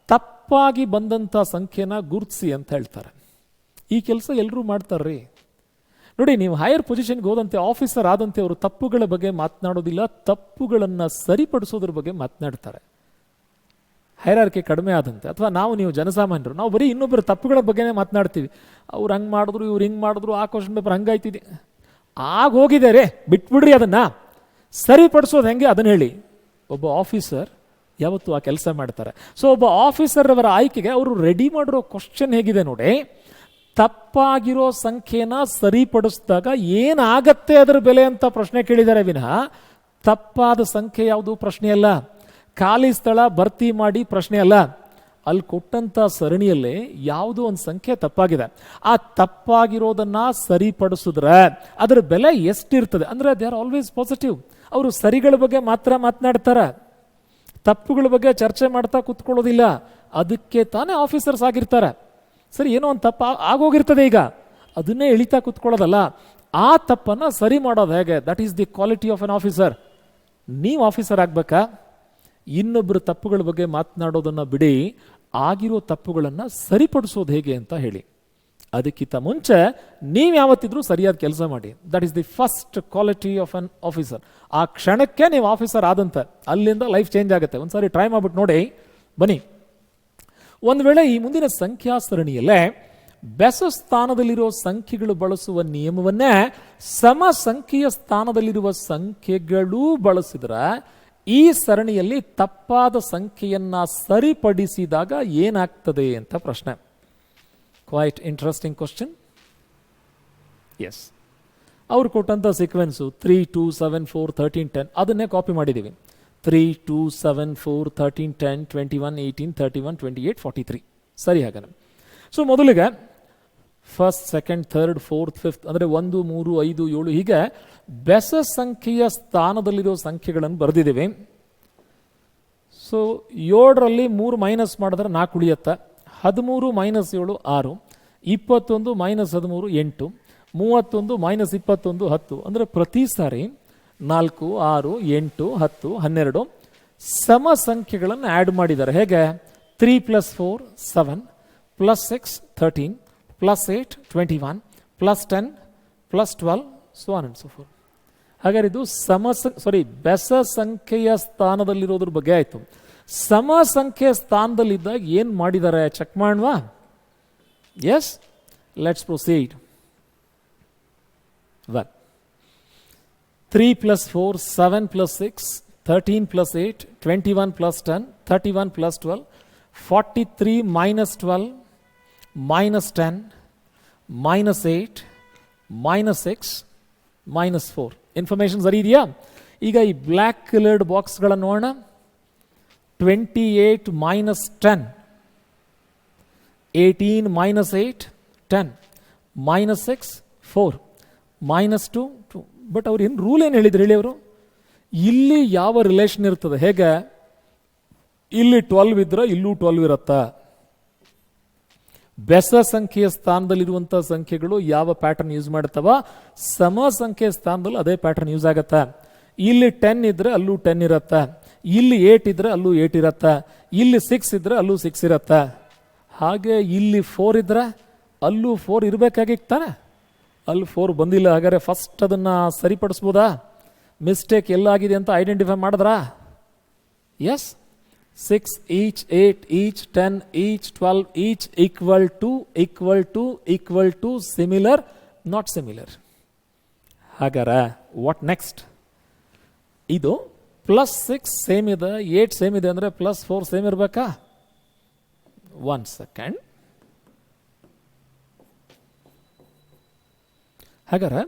ತಪ್ಪಾಗಿ ಬಂದಂಥ ಸಂಖ್ಯೆನ ಗುರುತಿಸಿ ಅಂತ ಹೇಳ್ತಾರೆ. ಈ ಕೆಲಸ ಎಲ್ಲರೂ ಮಾಡ್ತಾರ್ರಿ. ನೋಡಿ, ನೀವು ಹೈಯರ್ ಪೊಸಿಷನ್ಗೆ ಹೋದಂತೆ, ಆಫೀಸರ್ ಆದಂತೆ ಅವರು ತಪ್ಪುಗಳ ಬಗ್ಗೆ ಮಾತನಾಡೋದಿಲ್ಲ, ತಪ್ಪುಗಳನ್ನು ಸರಿಪಡಿಸೋದ್ರ ಬಗ್ಗೆ ಮಾತನಾಡ್ತಾರೆ. ಹೈರಾರ್ಕಿ ಕಡಿಮೆ ಆದಂತೆ, ಅಥವಾ ನೀವು ಜನಸಾಮಾನ್ಯರು, ನಾವು ಬರೀ ಇನ್ನೊಬ್ಬರ ತಪ್ಪುಗಳ ಬಗ್ಗೆನೇ ಮಾತನಾಡ್ತೀವಿ. ಅವ್ರು ಹಂಗೆ ಮಾಡಿದ್ರು, ಇವ್ರು ಹಿಂಗೆ ಮಾಡಿದ್ರು, ಆ ಕ್ವಶನ್ ಪೇಪರ್ ಹಂಗಾಯ್ತಿದೆ, ಆಗೋಗಿದ್ದಾರೆ, ಬಿಟ್ಬಿಡ್ರಿ, ಅದನ್ನು ಸರಿಪಡಿಸೋದು ಹೆಂಗೆ ಅದನ್ನು ಹೇಳಿ. ಒಬ್ಬ ಆಫೀಸರ್ ಯಾವತ್ತು ಆ ಕೆಲಸ ಮಾಡ್ತಾರೆ. ಸೊ ಒಬ್ಬ ಆಫೀಸರ್ ಅವರ ಆಯ್ಕೆಗೆ ಅವರು ರೆಡಿ ಮಾಡಿರೋ ಕ್ವಶನ್ ಹೇಗಿದೆ ನೋಡಿ. ತಪ್ಪಾಗಿರೋ ಸಂಖ್ಯೆನ ಸರಿಪಡಿಸಿದಾಗ ಏನಾಗತ್ತೆ ಅದರ ಬೆಲೆ ಅಂತ ಪ್ರಶ್ನೆ ಕೇಳಿದ್ದಾರೆ ವಿನಃ ತಪ್ಪಾದ ಸಂಖ್ಯೆ ಯಾವುದು ಪ್ರಶ್ನೆ ಅಲ್ಲ. ಖಾಲಿ ಸ್ಥಳ ಭರ್ತಿ ಮಾಡಿ ಪ್ರಶ್ನೆ ಅಲ್ಲ. ಅಲ್ಲಿ ಕೊಟ್ಟಂಥ ಸರಣಿಯಲ್ಲೇ ಯಾವುದೋ ಒಂದು ಸಂಖ್ಯೆ ತಪ್ಪಾಗಿದೆ, ಆ ತಪ್ಪಾಗಿರೋದನ್ನ ಸರಿಪಡಿಸಿದ್ರೆ ಅದರ ಬೆಲೆ ಎಷ್ಟಿರ್ತದೆ ಅಂದರೆ ದೇ ಆರ್ ಆಲ್ವೇಸ್ ಪಾಸಿಟಿವ್. ಅವರು ಸರಿಗಳ ಬಗ್ಗೆ ಮಾತ್ರ ಮಾತನಾಡ್ತಾರೆ, ತಪ್ಪುಗಳ ಬಗ್ಗೆ ಚರ್ಚೆ ಮಾಡ್ತಾ ಕೂತ್ಕೊಳ್ಳೋದಿಲ್ಲ. ಅದಕ್ಕೆ ತಾನೇ ಆಫೀಸರ್ಸ್ ಆಗಿರ್ತಾರೆ. ಸರಿ, ಏನೋ ಒಂದು ತಪ್ಪು ಆಗೋಗಿರ್ತದೆ, ಈಗ ಅದನ್ನೇ ಎಳಿತಾ ಕೂತ್ಕೊಳ್ಳೋದಲ್ಲ, ಆ ತಪ್ಪನ್ನು ಸರಿ ಮಾಡೋದು ಹೇಗೆ? That is the quality of N officer. ನೀವು ಆಫೀಸರ್ ಆಗ್ಬೇಕಾ? ಇನ್ನೊಬ್ಬರು ತಪ್ಪುಗಳ ಬಗ್ಗೆ ಮಾತನಾಡೋದನ್ನು ಬಿಡಿ, ಆಗಿರೋ ತಪ್ಪುಗಳನ್ನು ಸರಿಪಡಿಸೋದು ಹೇಗೆ ಅಂತ ಹೇಳಿ. ಅದಕ್ಕಿಂತ ಮುಂಚೆ ನೀವು ಯಾವತ್ತಿದ್ರೂ ಸರಿಯಾದ ಕೆಲಸ ಮಾಡಿ. That is the first quality of an officer. ಆ ಕ್ಷಣಕ್ಕೆ ನೀವು ಆಫೀಸರ್ ಆದಂತೆ, ಅಲ್ಲಿಂದ ಲೈಫ್ ಚೇಂಜ್ ಆಗುತ್ತೆ. ಒಂದ್ಸಾರಿ ಟ್ರೈ ಮಾಡ್ಬಿಟ್ಟು ನೋಡಿ ಬನ್ನಿ. ಒಂದು ವೇಳೆ ಈ ಮುಂದಿನ ಸಂಖ್ಯಾ ಸರಣಿಯಲ್ಲೇ ಬೆಸ ಸ್ಥಾನದಲ್ಲಿರುವ ಸಂಖ್ಯೆಗಳು ಬಳಸುವ ನಿಯಮವನ್ನೇ ಸಮ ಸಂಖ್ಯೆಯ ಸ್ಥಾನದಲ್ಲಿರುವ ಸಂಖ್ಯೆಗಳೂ ಬಳಸಿದ್ರೆ ಈ ಸರಣಿಯಲ್ಲಿ ತಪ್ಪಾದ ಸಂಖ್ಯೆಯನ್ನ ಸರಿಪಡಿಸಿದಾಗ ಏನಾಗ್ತದೆ ಅಂತ ಪ್ರಶ್ನೆ. Quite interesting question. ಎಸ್, ಅವ್ರು ಕೊಟ್ಟಂಥ ಸೀಕ್ವೆನ್ಸು 3, 2, 7, 4, 13, 10 ಅದನ್ನೇ ಕಾಪಿ ಮಾಡಿದ್ದೀವಿ. 3, 2, 7, 4, 13, 10, 21, 18, 31, 28, 43. ಸರಿ, ಹಾಗಾದ್ರೆ ಸೊ ಮೊದಲಿಗೆ first, second, third, fourth, fifth ಅಂದರೆ 1, 3, 5, 7 ಹೀಗೆ ಬೆಸ ಸಂಖ್ಯೆಯ ಸ್ಥಾನದಲ್ಲಿರೋ ಸಂಖ್ಯೆಗಳನ್ನು ಬರೆದಿದ್ದೀವಿ. ಸೊ 7ರಲ್ಲಿ 3 ಮೈನಸ್ ಮಾಡಿದ್ರೆ 4 ಉಳಿಯುತ್ತೆ. 13 ಮೈನಸ್ 7 6, 21 ಮೈನಸ್ 13 8, 31 ಮೈನಸ್ 21 10. ಅಂದರೆ ಪ್ರತಿ ಸಾರಿ 4, 6, 8, 10, 12 ಸಮ ಸಂಖ್ಯೆಗಳನ್ನು ಆ್ಯಡ್ ಮಾಡಿದ್ದಾರೆ. ಹೇಗೆ? 3 + 4 7 + 6 13 + 8 21 + 10 + 12 so on and so forth. ಹಾಗಾದ್ರೆ ಇದು ಬೆಸ ಸಂಖ್ಯೆಯ ಸ್ಥಾನದಲ್ಲಿರೋದ್ರ ಬಗ್ಗೆ ಆಯಿತು. ಸಮ ಸಂಖ್ಯೆಯ ಸ್ಥಾನದಲ್ಲಿದ್ದಾಗ ಏನು ಮಾಡಿದ್ದಾರೆ ಚೆಕ್ ಮಾಡುವ. S, let's proceed. 1 3 + 4 7 + 6 13 + 8 21 + 10 31 + 12 43 - 12 -10 -8 -6 -4. ಇನ್ಫಾರ್ಮೇಶನ್ ಸರಿ ಇದೆಯಾ? ಈಗ ಈ ಬ್ಲ್ಯಾಕ್ ಕಲರ್ಡ್ ಬಾಕ್ಸ್ಗಳನ್ನು ನೋಡೋಣ. 28 - 10 18 - 8 10 -6 4 -2 2. ಬಟ್ ಅವ್ರು ಏನು ರೂಲ್ ಏನು ಹೇಳಿದ್ರು ಹೇಳಿ ಅವರು? ಇಲ್ಲಿ ಯಾವ ರಿಲೇಷನ್ ಇರ್ತದೆ? ಹೇಗೆ ಇಲ್ಲಿ 12 ಇದ್ರೆ ಇಲ್ಲೂ 12 ಇರುತ್ತಾ? ಬೆಸ ಸಂಖ್ಯೆಯ ಸ್ಥಾನದಲ್ಲಿರುವಂಥ ಸಂಖ್ಯೆಗಳು ಯಾವ ಪ್ಯಾಟರ್ನ್ ಯೂಸ್ ಮಾಡ್ತಾವ, ಸಮ ಸಂಖ್ಯೆಯ ಸ್ಥಾನದಲ್ಲಿ ಅದೇ ಪ್ಯಾಟರ್ನ್ ಯೂಸ್ ಆಗತ್ತೆ. ಇಲ್ಲಿ 10 ಇದ್ರೆ ಅಲ್ಲೂ 10 ಇರತ್ತೆ, ಇಲ್ಲಿ 8 ಇದ್ರೆ ಅಲ್ಲೂ 8 ಇರತ್ತೆ, ಇಲ್ಲಿ 6 ಇದ್ರೆ ಅಲ್ಲೂ 6 ಇರತ್ತೆ. ಹಾಗೆ ಇಲ್ಲಿ 4 ಇದ್ರೆ ಅಲ್ಲೂ 4 ಇರಬೇಕಾಗಿತ್ತಾನೆ, ಅಲ್ಲಿ 4 ಬಂದಿಲ್ಲ. ಹಾಗಾದ್ರೆ ಫಸ್ಟ್ ಅದನ್ನ ಸರಿಪಡಿಸ್ಬೋದಾ? ಮಿಸ್ಟೇಕ್ ಎಲ್ಲಾಗಿದೆ ಅಂತ ಐಡೆಂಟಿಫೈ ಮಾಡಿದ್ರಾ? S. 6 each, 8 each, 10 each, 12 each equal to similar, not similar. ಹಾಗಾರೆ ವಾಟ್ ನೆಕ್ಸ್ಟ್? ಇದು +6 ಸೇಮ್ ಇದೆ, 8 ಸೇಮ್ ಇದೆ ಅಂದರೆ +4 ಸೇಮ್ ಇರಬೇಕಾ? 1 ಸೆಕೆಂಡ್. ಹಾಗಾರೆ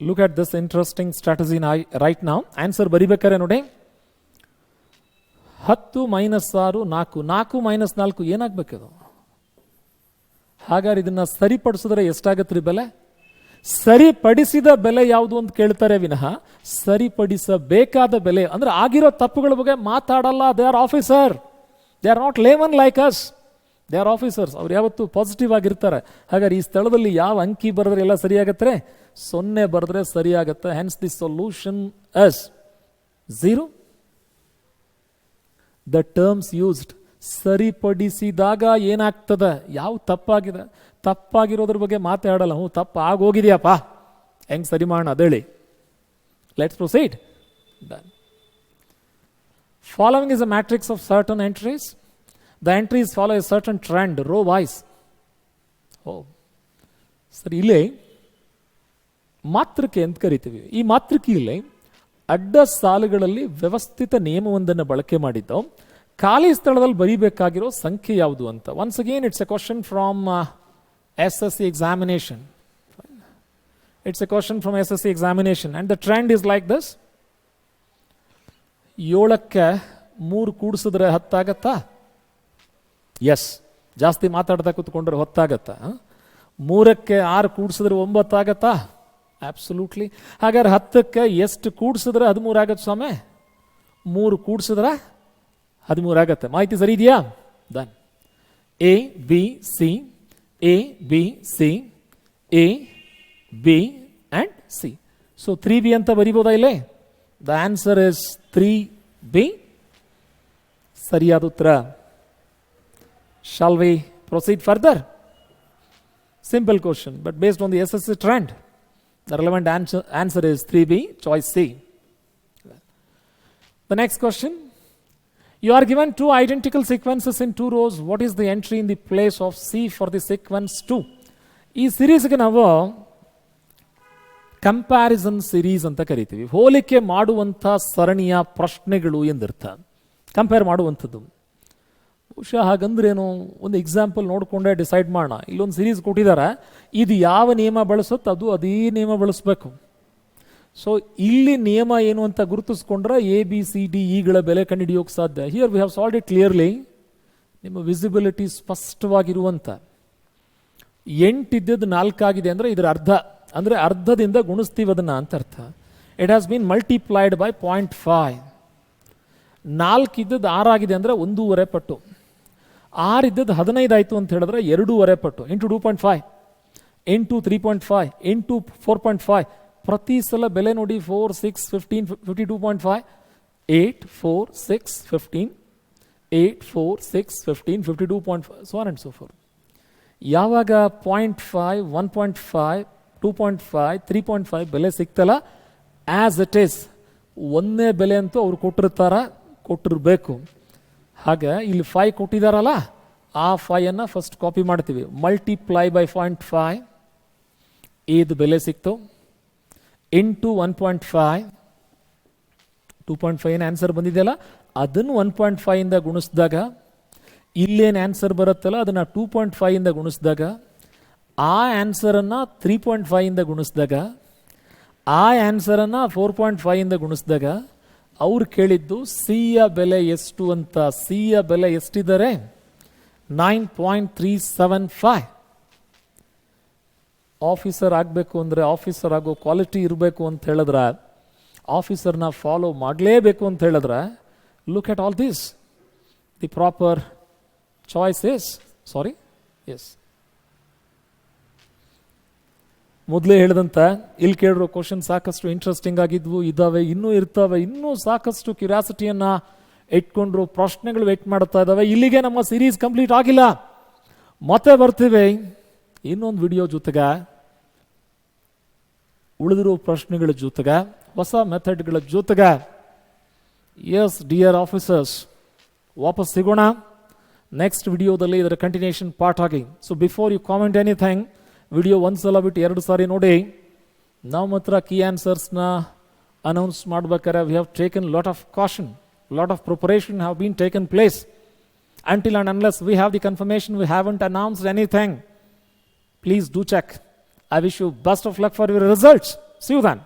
look at this interesting strategy right ನಾವು. ಆನ್ಸರ್ ಬರಿಬೇಕಾರೆ ನೋಡಿ, 10 - 6 4, 4 - 4 ಏನಾಗಬೇಕದು? ಹಾಗಾದ್ರೆ ಇದನ್ನ ಸರಿಪಡಿಸಿದ್ರೆ ಎಷ್ಟಾಗತ್ತೆ ರೀ ಬೆಲೆ? ಸರಿಪಡಿಸಿದ ಬೆಲೆ ಯಾವುದು ಅಂತ ಕೇಳ್ತಾರೆ ವಿನಃ ಸರಿಪಡಿಸಬೇಕಾದ ಬೆಲೆ ಅಂದ್ರೆ ಆಗಿರೋ ತಪ್ಪುಗಳ ಬಗ್ಗೆ ಮಾತಾಡಲ್ಲ. They are officer, they are not layman like us, they are officers. ಅವ್ರು ಯಾವತ್ತೂ ಪಾಸಿಟಿವ್ ಆಗಿರ್ತಾರೆ. ಹಾಗಾದ್ರೆ ಈ ಸ್ಥಳದಲ್ಲಿ ಯಾವ ಅಂಕಿ ಬರೆದ್ರೆ ಎಲ್ಲ ಸರಿಯಾಗತ್ತೆ? 0 ಬರೆದ್ರೆ ಸರಿಯಾಗತ್ತೆ. Hence the solution is 0. The terms used, ಸರಿಪಡಿಸಿದಾಗ ಏನಾಗ್ತದೆ, ಯಾವ ತಪ್ಪಾಗಿದೆ, ತಪ್ಪಾಗಿರೋದ್ರ ಬಗ್ಗೆ ಮಾತಾಡಲ್ಲ. ತಪ್ಪು ಆಗೋಗಿದೆಯಪ್ಪ, ಹೆಂಗ್ ಸರಿ ಮಾಡೋಣ ಅದೇಳಿ. Let's proceed. Following is a matrix of certain entries. The entries follow a certain trend row wise. ಸರಿ, ಇಲ್ಲಿ ಮಾತೃಕೆ ಅಂತ ಕರಿತೀವಿ. ಈ ಮಾತೃಕೆಯಲ್ಲಿ ಅಡ್ಡ ಸಾಲುಗಳಲ್ಲಿ ವ್ಯವಸ್ಥಿತ ನಿಯಮವೊಂದನ್ನು ಬಳಕೆ ಮಾಡಿದ್ದು. ಖಾಲಿ ಸ್ಥಳದಲ್ಲಿ ಬರೀಬೇಕಾಗಿರೋ ಸಂಖ್ಯೆ ಯಾವುದು ಅಂತ. Once again it's A question from SSC examination. It's a question from SSC examination and the trend is like this. 7ಕ್ಕೆ 3 ಕೂಡಿಸಿದ್ರೆ 10 ಆಗತ್ತಾ? ಎಸ್. ಜಾಸ್ತಿ ಮಾತಾಡ್ತಾ ಕೂತ್ಕೊಂಡ್ರೆ 10 ಆಗತ್ತಾ? 3ಕ್ಕೆ 6 ಕೂಡಿಸಿದ್ರೆ 9 ಆಗತ್ತಾ? ಅಬ್ಸಲ್ಯೂಟ್ಲಿ. ಹಾಗಾದ್ರೆ 10ಕ್ಕೆ ಎಷ್ಟು ಕೂಡಿಸಿದ್ರೆ 13 ಆಗತ್ತೆ ಸ್ವಾಮಿ? 3 ಕೂಡಿಸಿದ್ರೆ 13 ಆಗತ್ತೆ. ಮಾಹಿತಿ ಸರಿ ಇದೆಯಾ? Done. A B C A B C A B and C. So 3B ಅಂತ ಬರೀಬೋದಾ ಇಲ್ಲಿ? The answer is 3B. ಸರಿಯಾದ ಉತ್ತರ. Shall we proceed further? Simple question, but based on the SSC trend, the relevant answer is 3B, choice C. The next question. You are given 2 identical sequences in 2 rows. What is the entry in the place of C for the sequence 2? ಈ ಸೀರೀಸ್ಗೆ ನಾವು comparison series ಅಂತ ಕರಿತೀವಿ. ಹೋಲಿಕೆ ಮಾಡುವಂಥ ಸರಣಿಯ ಪ್ರಶ್ನೆಗಳು ಎಂದರ್ಥ. Compare ಮಾಡುವಂಥದ್ದು. ಬಹುಶಃ ಹಾಗಂದ್ರೇನು, ಒಂದು ಎಕ್ಸಾಂಪಲ್ ನೋಡಿಕೊಂಡೇ ಡಿಸೈಡ್ ಮಾಡೋಣ. ಇಲ್ಲೊಂದು ಸೀರೀಸ್ ಕೊಟ್ಟಿದ್ದಾರೆ, ಇದು ಯಾವ ನಿಯಮ ಬಳಸುತ್ತೆ ಅದು ಅದೇ ನಿಯಮ ಬಳಸಬೇಕು. ಸೊ ಇಲ್ಲಿ ನಿಯಮ ಏನು ಅಂತ ಗುರುತಿಸ್ಕೊಂಡ್ರೆ ABCDEಗಳ ಬೆಲೆ ಕಂಡುಹಿಡಿಯೋಕೆ ಸಾಧ್ಯ. Here we have solved it clearly. ನಿಮ್ಮ ವಿಸಿಬಿಲಿಟಿ ಸ್ಪಷ್ಟವಾಗಿರುವಂಥ 8 ಇದ್ದದ್ದು 4 ಆಗಿದೆ ಅಂದರೆ ಇದರ ಅರ್ಧ, ಅಂದರೆ ಅರ್ಧದಿಂದ ಗುಣಿಸ್ತೀವಿ ಅದನ್ನು ಅಂತ ಅರ್ಥ. It has been multiplied by 0.5. 4 ಇದ್ದದ್ದು 6 ಆಗಿದೆ ಅಂದರೆ 1.5 ಪಟ್ಟು. 6 ಇದ್ದದ್ದು 15 ಆಯಿತು ಅಂತ ಹೇಳಿದ್ರೆ 2.5 ಪಟ್ಟು. Into 2.5 into 3.5 into 4.5. ಪ್ರತಿ ಸಲ ಬೆಲೆ ನೋಡಿ. 4 6 15 52.5 8 4 6 15 8 4 6 15 52.5 so on and so forth. ಯಾವಾಗ 0.5 1.5 2.5 3.5 ಬೆಲೆ ಸಿಕ್ತಲ್ಲ, ಆಸ್ ಇಟ್ ಈಸ್ ಒಂದೇ ಬೆಲೆ ಅಂತೂ ಅವ್ರು ಕೊಟ್ಟಿರಬೇಕು. ಹಾಗೆ ಇಲ್ಲಿ 5 ಕೊಟ್ಟಿದ್ದಾರಲ್ಲ, ಆ 5 ಫಸ್ಟ್ ಕಾಪಿ ಮಾಡ್ತೀವಿ. ಮಲ್ಟಿಪ್ಲೈ ಬೈ 0.5, ಇದು ಬೆಲೆ ಸಿಕ್ತು. ಇಂಟು 1.5 2.5 ಏನು ಆನ್ಸರ್ ಬಂದಿದೆಯಲ್ಲ ಅದನ್ನು 1.5 ಇಂದ ಗುಣಿಸಿದಾಗ ಇಲ್ಲೇನು ಆನ್ಸರ್ ಬರುತ್ತಲ್ಲ ಅದನ್ನು 2.5 ಇಂದ ಗುಣಿಸಿದಾಗ, ಆ ಆನ್ಸರನ್ನು 3.5 ಇಂದ ಗುಣಿಸಿದಾಗ, ಆ ಆನ್ಸರನ್ನು 4.5 ಇಂದ ಗುಣಿಸಿದಾಗ ಅವ್ರು ಕೇಳಿದ್ದು ಸಿಯ ಬೆಲೆ ಎಷ್ಟು ಅಂತ. ಸಿಯ ಬೆಲೆ ಎಷ್ಟಿದ್ದಾರೆ? 9.375. ಆಫೀಸರ್ ಆಗಬೇಕು ಅಂದರೆ ಆಫೀಸರ್ ಆಗೋ ಕ್ವಾಲಿಟಿ ಇರಬೇಕು ಅಂತ ಹೇಳಿದ್ರೆ, ಆಫೀಸರ್ನ ಫಾಲೋ ಮಾಡಲೇಬೇಕು ಅಂತ ಹೇಳಿದ್ರೆ, look at all this. The proper choice is ಮೊದಲೇ ಹೇಳಿದಂತೆ ಇಲ್ಲಿ ಕೇಳಿರೋ ಕ್ವಶನ್ ಸಾಕಷ್ಟು ಇಂಟ್ರೆಸ್ಟಿಂಗ್ ಆಗಿದ್ವು, ಇದ್ದಾವೆ, ಇನ್ನೂ ಇರ್ತವೆ, ಇನ್ನೂ ಸಾಕಷ್ಟು ಕ್ಯೂರಿಯಾಸಿಟಿಯನ್ನು ಇಟ್ಕೊಂಡ್ರು ಪ್ರಶ್ನೆಗಳು ವೇಟ್ ಮಾಡ್ತಾ ಇದ್ದಾವೆ. ಇಲ್ಲಿಗೆ ನಮ್ಮ ಸೀರೀಸ್ ಕಂಪ್ಲೀಟ್ ಆಗಿಲ್ಲ, ಮತ್ತೆ ಬರ್ತೀವಿ ಇನ್ನೊಂದು ವಿಡಿಯೋ ಜೊತೆಗೆ, ಉಳಿದಿರೋ ಪ್ರಶ್ನೆಗಳ ಜೊತೆಗೆ, ಹೊಸ ಮೆಥಡ್ಗಳ ಜೊತೆಗೆ. ಎಸ್ ಡಿಯರ್ ಆಫೀಸರ್ಸ್, ವಾಪಸ್ ಸಿಗೋಣ ನೆಕ್ಸ್ಟ್ ವಿಡಿಯೋದಲ್ಲಿ ಇದರ ಕಂಟಿನ್ಯೂಷನ್ ಪಾರ್ಟ್ ಆಗಿ. So before you comment anything, video ಒಂದ್ಸಲ ಬಿಟ್ಟು 2 ಸಾರಿ ನೋಡಿ. ನಾವು ಮಾತ್ರ ಕೀ ಆನ್ಸರ್ಸ್ನ ಅನೌನ್ಸ್ ಮಾಡ್ಬೇಕಾದ್ರೆ we have taken lot of caution, lot of preparation have been taken place. Until and unless we have the confirmation, we haven't announced anything. Please do check. I wish you best of luck for your results. See you then.